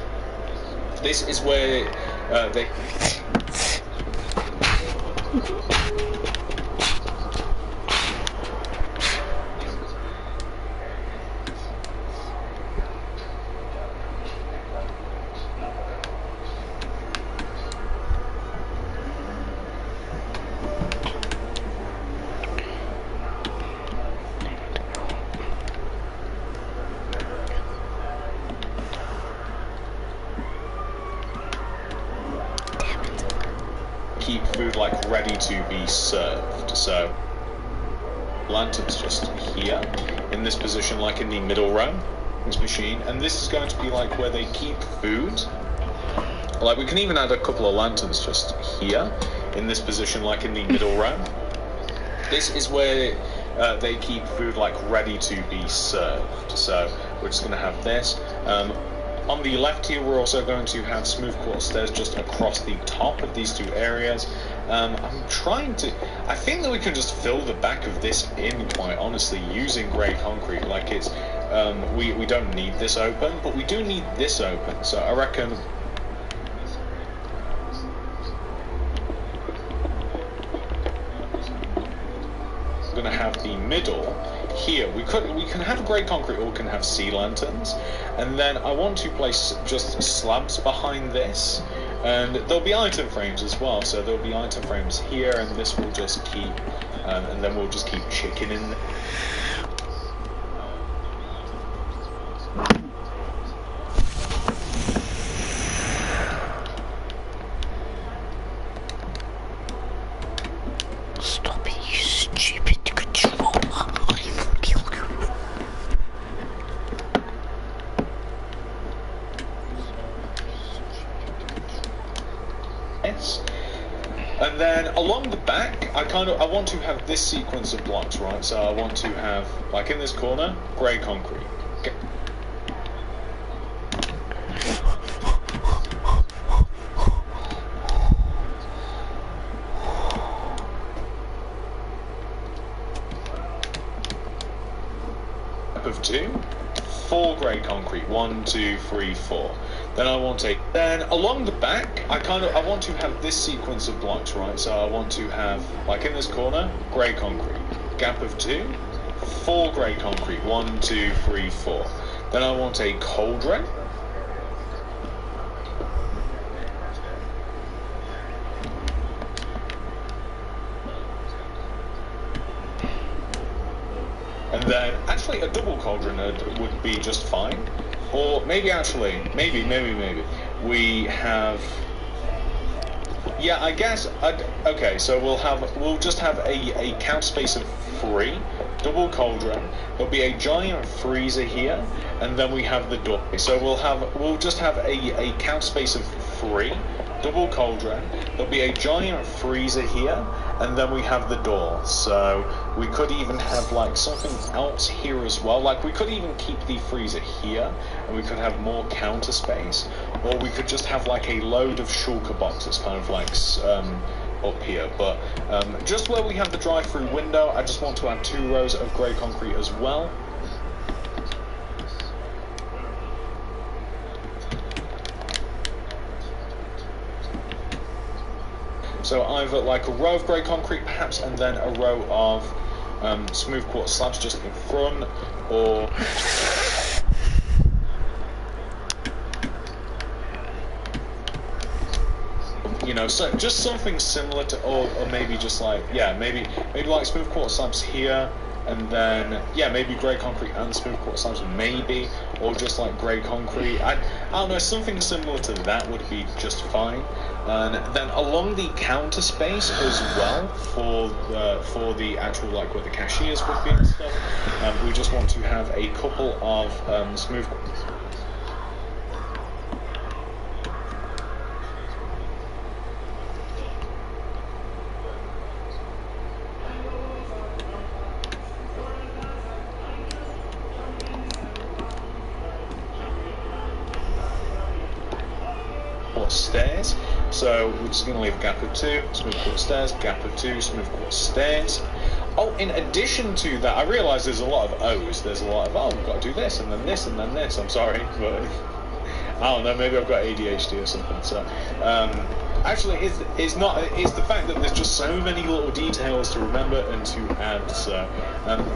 This is where they keep food like ready to be served. So lanterns just here in this position, like in the middle row, this machine, and this is going to be like where they keep food. Like, we can even add a couple of lanterns just here in this position, like in the middle row. This is where they keep food like ready to be served. So we're just going to have this. On the left here, we're also going to have smooth quartz stairs just across the top of these 2 areas. I think that we can just fill the back of this in, quite honestly, using grey concrete. Like, it's, we don't need this open, but we do need this open. So I reckon we're going to have the middle here. We can have grey concrete, or we can have sea lanterns, and then I want to place just slabs behind this, and there'll be item frames as well. So there'll be item frames here, and this will just keep, and then we'll just keep chicken in there. Stop it, you stupid controller. I will kill you. Yes. And then along the back, I want to have this sequence of blocks, right? So I want to have, like in this corner, grey concrete. Okay. Of 2, 4 grey concrete, 1, 2, 3, 4. Then I want then along the back, I want to have this sequence of blocks, right? So I want to have, like in this corner, grey concrete, gap of 2, 4 grey concrete, 1, 2, 3, 4. Then I want a cauldron. And then, actually, a double cauldron would be just fine. Or maybe, maybe, we have... Yeah, I guess... okay, so we'll just have a count space of 3, double cauldron. There'll be a giant freezer here, and then we have the door. So we'll just have a count space of 3, double cauldron. There'll be a giant freezer here, and then we have the door. So we could even have like something else here as well. Like we could even keep the freezer here, and we could have more counter space, or we could just have like a load of shulker boxes, kind of like up here. But just where we have the drive-through window, I just want to add 2 rows of grey concrete as well. So either like a row of grey concrete perhaps, and then a row of smooth quartz slabs just in front, or you know, so just something similar to, or maybe just like, yeah, maybe like smooth quartz slabs here, and then yeah, maybe grey concrete and smooth quartz slabs maybe, or just like grey concrete. I don't know, something similar to that would be just fine. And then along the counter space as well, for the actual, like where the cashiers would be and stuff, we just want to have a couple of smooth. Stairs. So we're just going to leave a gap of 2, smooth quartz stairs, gap of 2, smooth quartz stairs. Oh, in addition to that, I realise there's a lot of O's. There's a lot of, oh, we've got to do this, and then this, and then this. I'm sorry, but I don't know, maybe I've got ADHD or something. So, actually, it's not. It's the fact that there's just so many little details to remember and to add. So,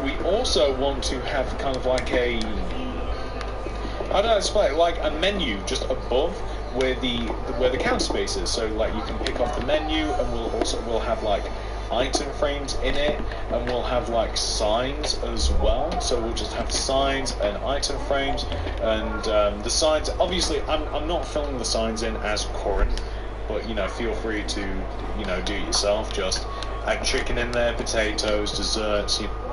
we also want to have kind of like a, I don't know, it's like a menu just above where the count space is. So like you can pick off the menu, and we'll have like item frames in it, and we'll have like signs as well. So we'll just have signs and item frames, and the signs, obviously I'm not filling the signs in as current, but you know, feel free to, you know, do it yourself. Just add chicken in there, potatoes, desserts, you know.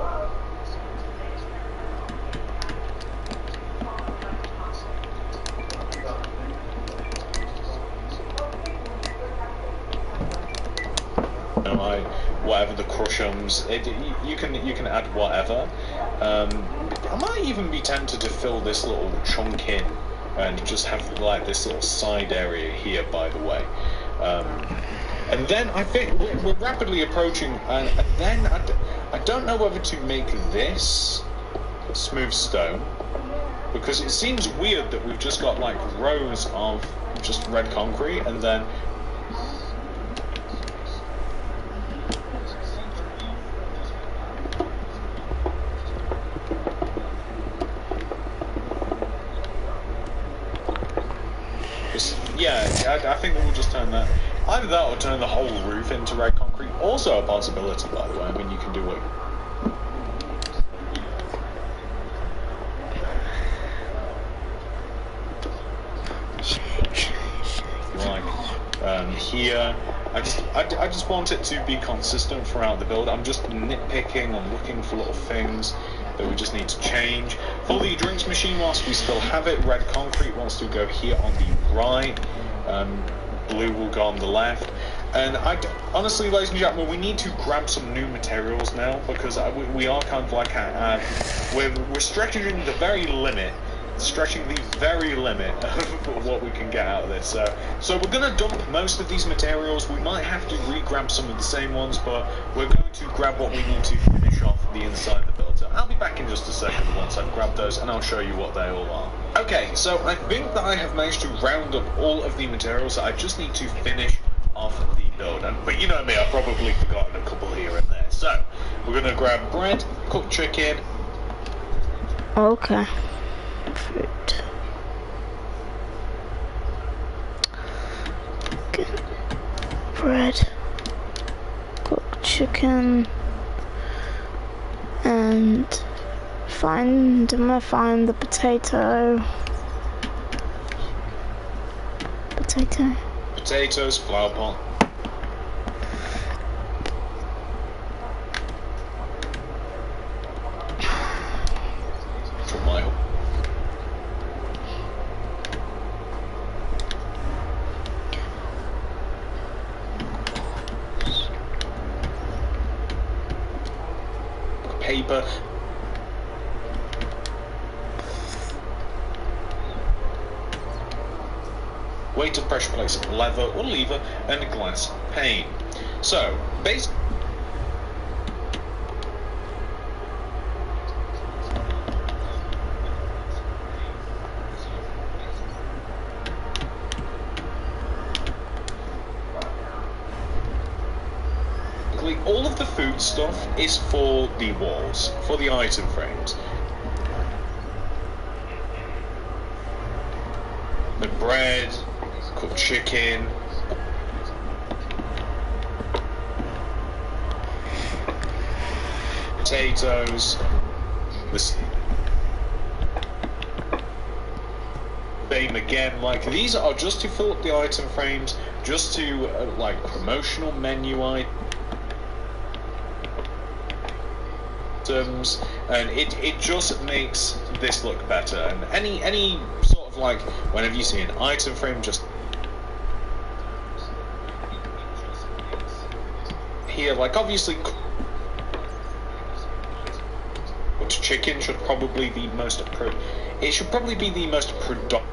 Whatever the crushums, you can add whatever. I might even be tempted to fill this little chunk in and just have like this little side area here, by the way. And then I think we're rapidly approaching, and then I don't know whether to make this smooth stone, because it seems weird that we've just got like rows of just red concrete, and then I think that we'll just turn that. Either that or turn the whole roof into red concrete. Also a possibility, by the way. I mean, you can do what. Here, I just want it to be consistent throughout the build. I'm just nitpicking. I'm looking for little things that we just need to change. For the drinks machine, whilst we still have it, red concrete wants to go here on the right. Blue will go on the left. And honestly, ladies and gentlemen, we need to grab some new materials now, because we are kind of like we're stretching the very limit. Stretching the very limit of what we can get out of this. So we're going to dump most of these materials. We might have to re-grab some of the same ones, but we're going to grab what we need to finish off the inside of the build. So I'll be back in just a second once I've grabbed those, and I'll show you what they all are. Okay, so I think that I have managed to round up all of the materials. I just need to finish off the build. But you know me, I've probably forgotten a couple here and there. So we're going to grab bread, cooked chicken. Okay. Fruit. Bread, cooked chicken, and I'm gonna find the potato. Potatoes, flower pot. Tomato. Paper. Weighted pressure plates, leather or lever, and glass pane. So, basically, all of the food stuff is for the walls, for the item frames. The bread, cooked chicken, potatoes, the same again. Like, these are just to fill up the item frames, just to like promotional menu items. And it just makes this look better. And any sort of like, whenever you see an item frame, just here, like obviously cooked chicken should probably be most it should probably be the most predominant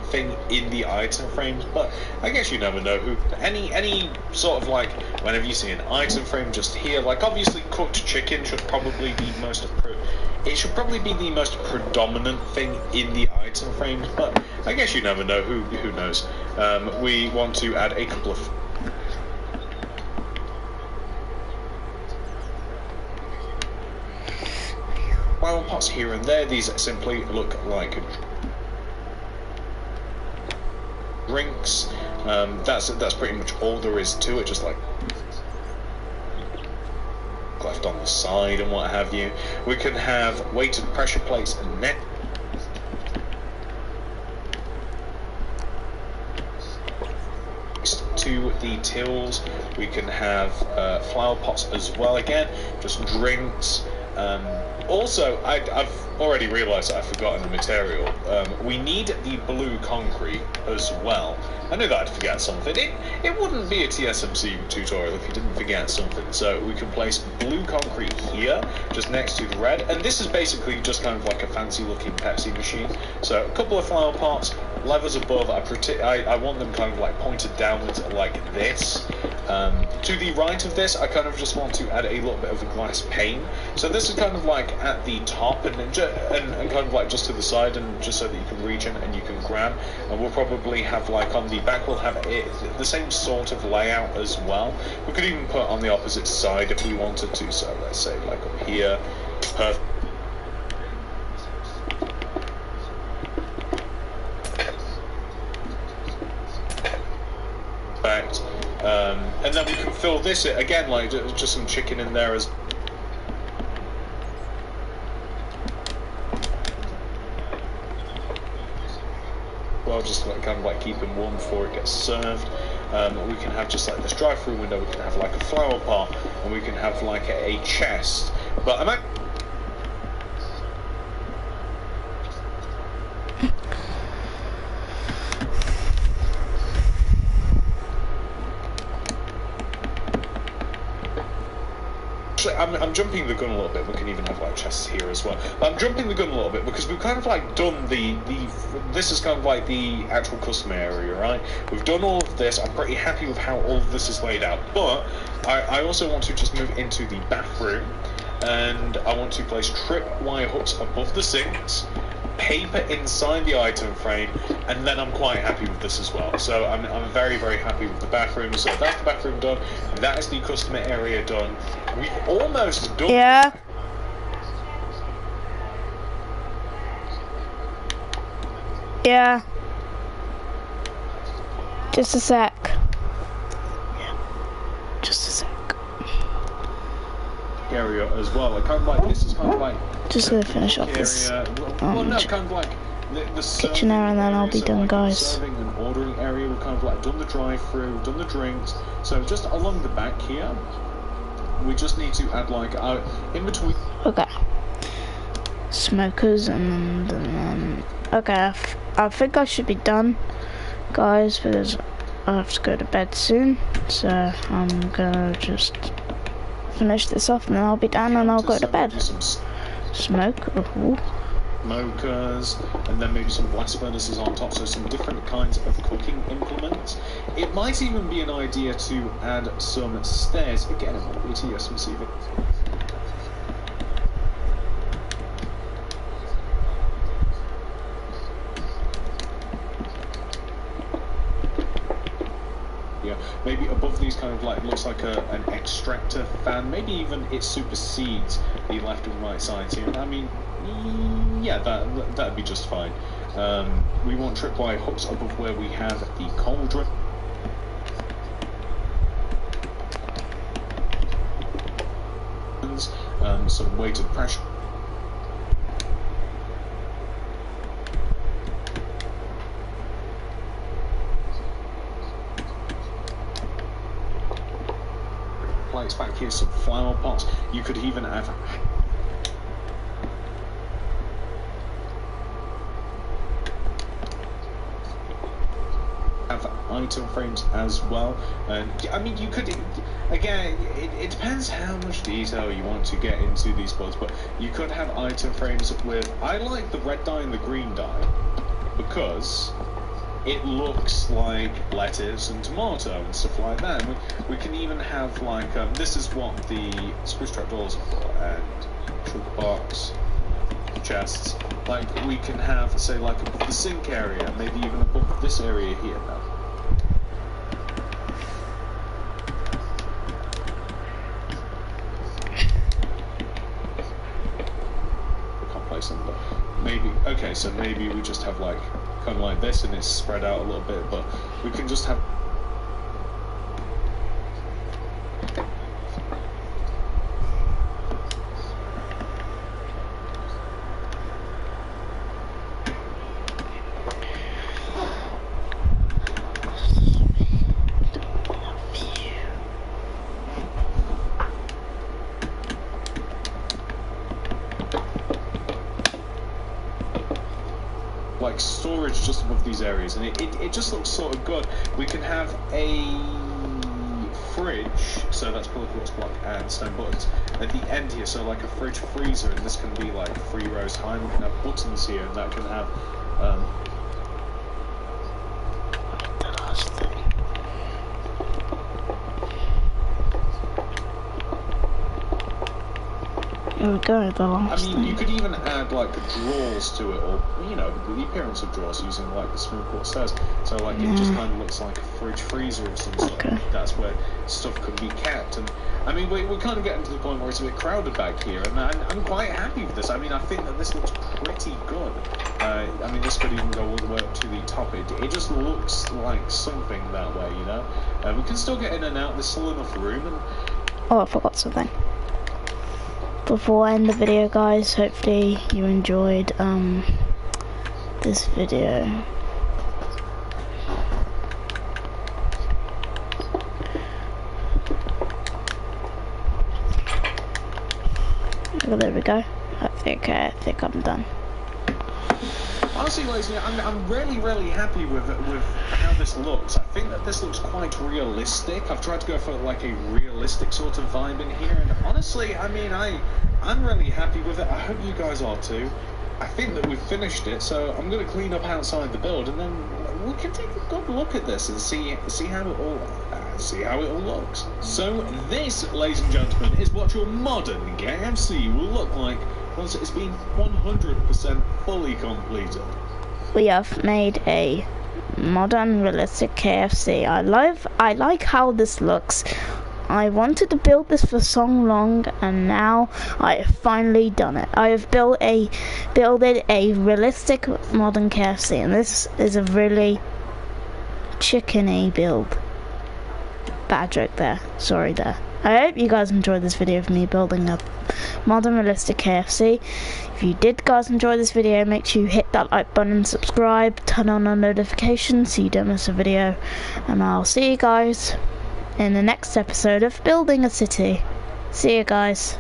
thing in the item frames, but I guess you never know who. Any sort of like, whenever you see an item frame, just here, like obviously cooked chicken should probably be it should probably be the most predominant thing in the item frames, but I guess you never know who knows. We want to add a couple of flower pots here and there. These simply look like drinks. That's pretty much all there is to it, just like left on the side and what have you. We can have weighted pressure plates and net to the tills. We can have flower pots as well, again just drinks. Also, I've already realised that I've forgotten the material. We need the blue concrete as well. I knew that I'd forget something. It wouldn't be a TSMC tutorial if you didn't forget something. So we can place blue concrete here, just next to the red. And this is basically just kind of like a fancy looking Pepsi machine. So a couple of flower pots, levers above. I want them kind of like pointed downwards like this. To the right of this, I kind of just want to add a little bit of a glass pane. So this is kind of like at the top and kind of like just to the side, and just so that you can reach in and you can grab. And we'll probably have like on the back, we'll have the same sort of layout as well. We could even put on the opposite side if we wanted to. So let's say like up here, perfect. perfect. And then we can fill this again, like just some chicken in there as well, just like, kind of like keep them warm before it gets served. We can have just like this drive-through window, we can have like a flower pot, and we can have like a chest. But I'm I'm jumping the gun a little bit. We can even have like chests here as well. I'm jumping the gun a little bit because we've kind of like done this is kind of like the actual customer area, right? We've done all of this. I'm pretty happy with how all of this is laid out, but I also want to just move into the bathroom, and I want to place tripwire hooks above the sinks, paper inside the item frame, and then I'm quite happy with this as well. So I'm very, very happy with the bathroom. So that's the bathroom done. That is the customer area done. We've almost done. Yeah. Yeah. Just a sec. Yeah. Just a sec. Area as well. Like, kind of like this is kind of like. Just gonna finish off this. Well, no, kind of like the kitchen area, and then I'll be done, like guys. Serving and ordering area. We've kind of like done the drive-through, done the drinks. So just along the back here, we just need to add like in between. Okay. Smokers and then okay. I think I should be done, guys, because I have to go to bed soon. So I'm gonna just finish this off, and then I'll be done, and I'll go to bed. Smoke. Ooh. Smokers, and then maybe some blast furnaces on top, so some different kinds of cooking implements. It might even be an idea to add some stairs. Again, it might be TS receiving. Yeah, maybe above these kind of like looks like an extractor fan. Maybe even it supersedes the left and right sides here. I mean, yeah, that'd be just fine. We want tripwire hooks above where we have the cauldron. Some weighted pressure. Plates back here, some flower pots. You could even have item frames as well. And I mean, you could, again, it depends how much detail you want to get into these boards, but you could have item frames with, I like the red dye and the green dye because it looks like lettuce and tomato and stuff like that. And we can even have like this is what the spruce trap doors are for, and sugar box chests. Like we can have, say, like above the sink area, maybe even above this area here now. Maybe, okay, so maybe we just have like kind of like this and it's spread out a little bit, but we can just have like storage just above these areas, and it just looks sort of good. We can have a fridge, so that's pillar quartz block and stone buttons at the end here, so like a fridge freezer, and this can be like 3 rows high. We can have buttons here, and that can have the last thing. Here we go, the last I mean, you could even add like drawers to it, or you know, the appearance of drawers using like the smooth quartz stairs. So like it just kind of looks like a fridge freezer of some sort. Okay. That's where stuff could be kept. And I mean, we're kind of getting to the point where it's a bit crowded back here, and I'm quite happy with this. I mean, I think that this looks pretty good. I mean, this could even go all the way up to the top. It just looks like something that way, you know. We can still get in and out. There's still enough room. And Oh, I forgot something. Before I end the video, guys, hopefully you enjoyed this video. Oh, there we go. I think I'm done. honestly, ladies and gentlemen, I'm really happy with how this looks. I think that this looks quite realistic. I've tried to go for like a realistic sort of vibe in here, and honestly, I mean, I'm really happy with it. I hope you guys are too. I think that we've finished it, so I'm going to clean up outside the build, and then we can take a good look at this and see how it all looks. So this, ladies and gentlemen, is what your modern KFC will look like once it's been 100% fully completed. We have made a modern, realistic KFC. I like how this looks. I wanted to build this for so long, and now I have finally done it. I have built a realistic modern KFC, and this is a really chickeny build. Bad joke there. Sorry there. I hope you guys enjoyed this video of me building a modern, realistic KFC. If you did, guys, enjoy this video, make sure you hit that like button, subscribe, turn on our notifications so you don't miss a video, and I'll see you guys in the next episode of Building a City. See you guys.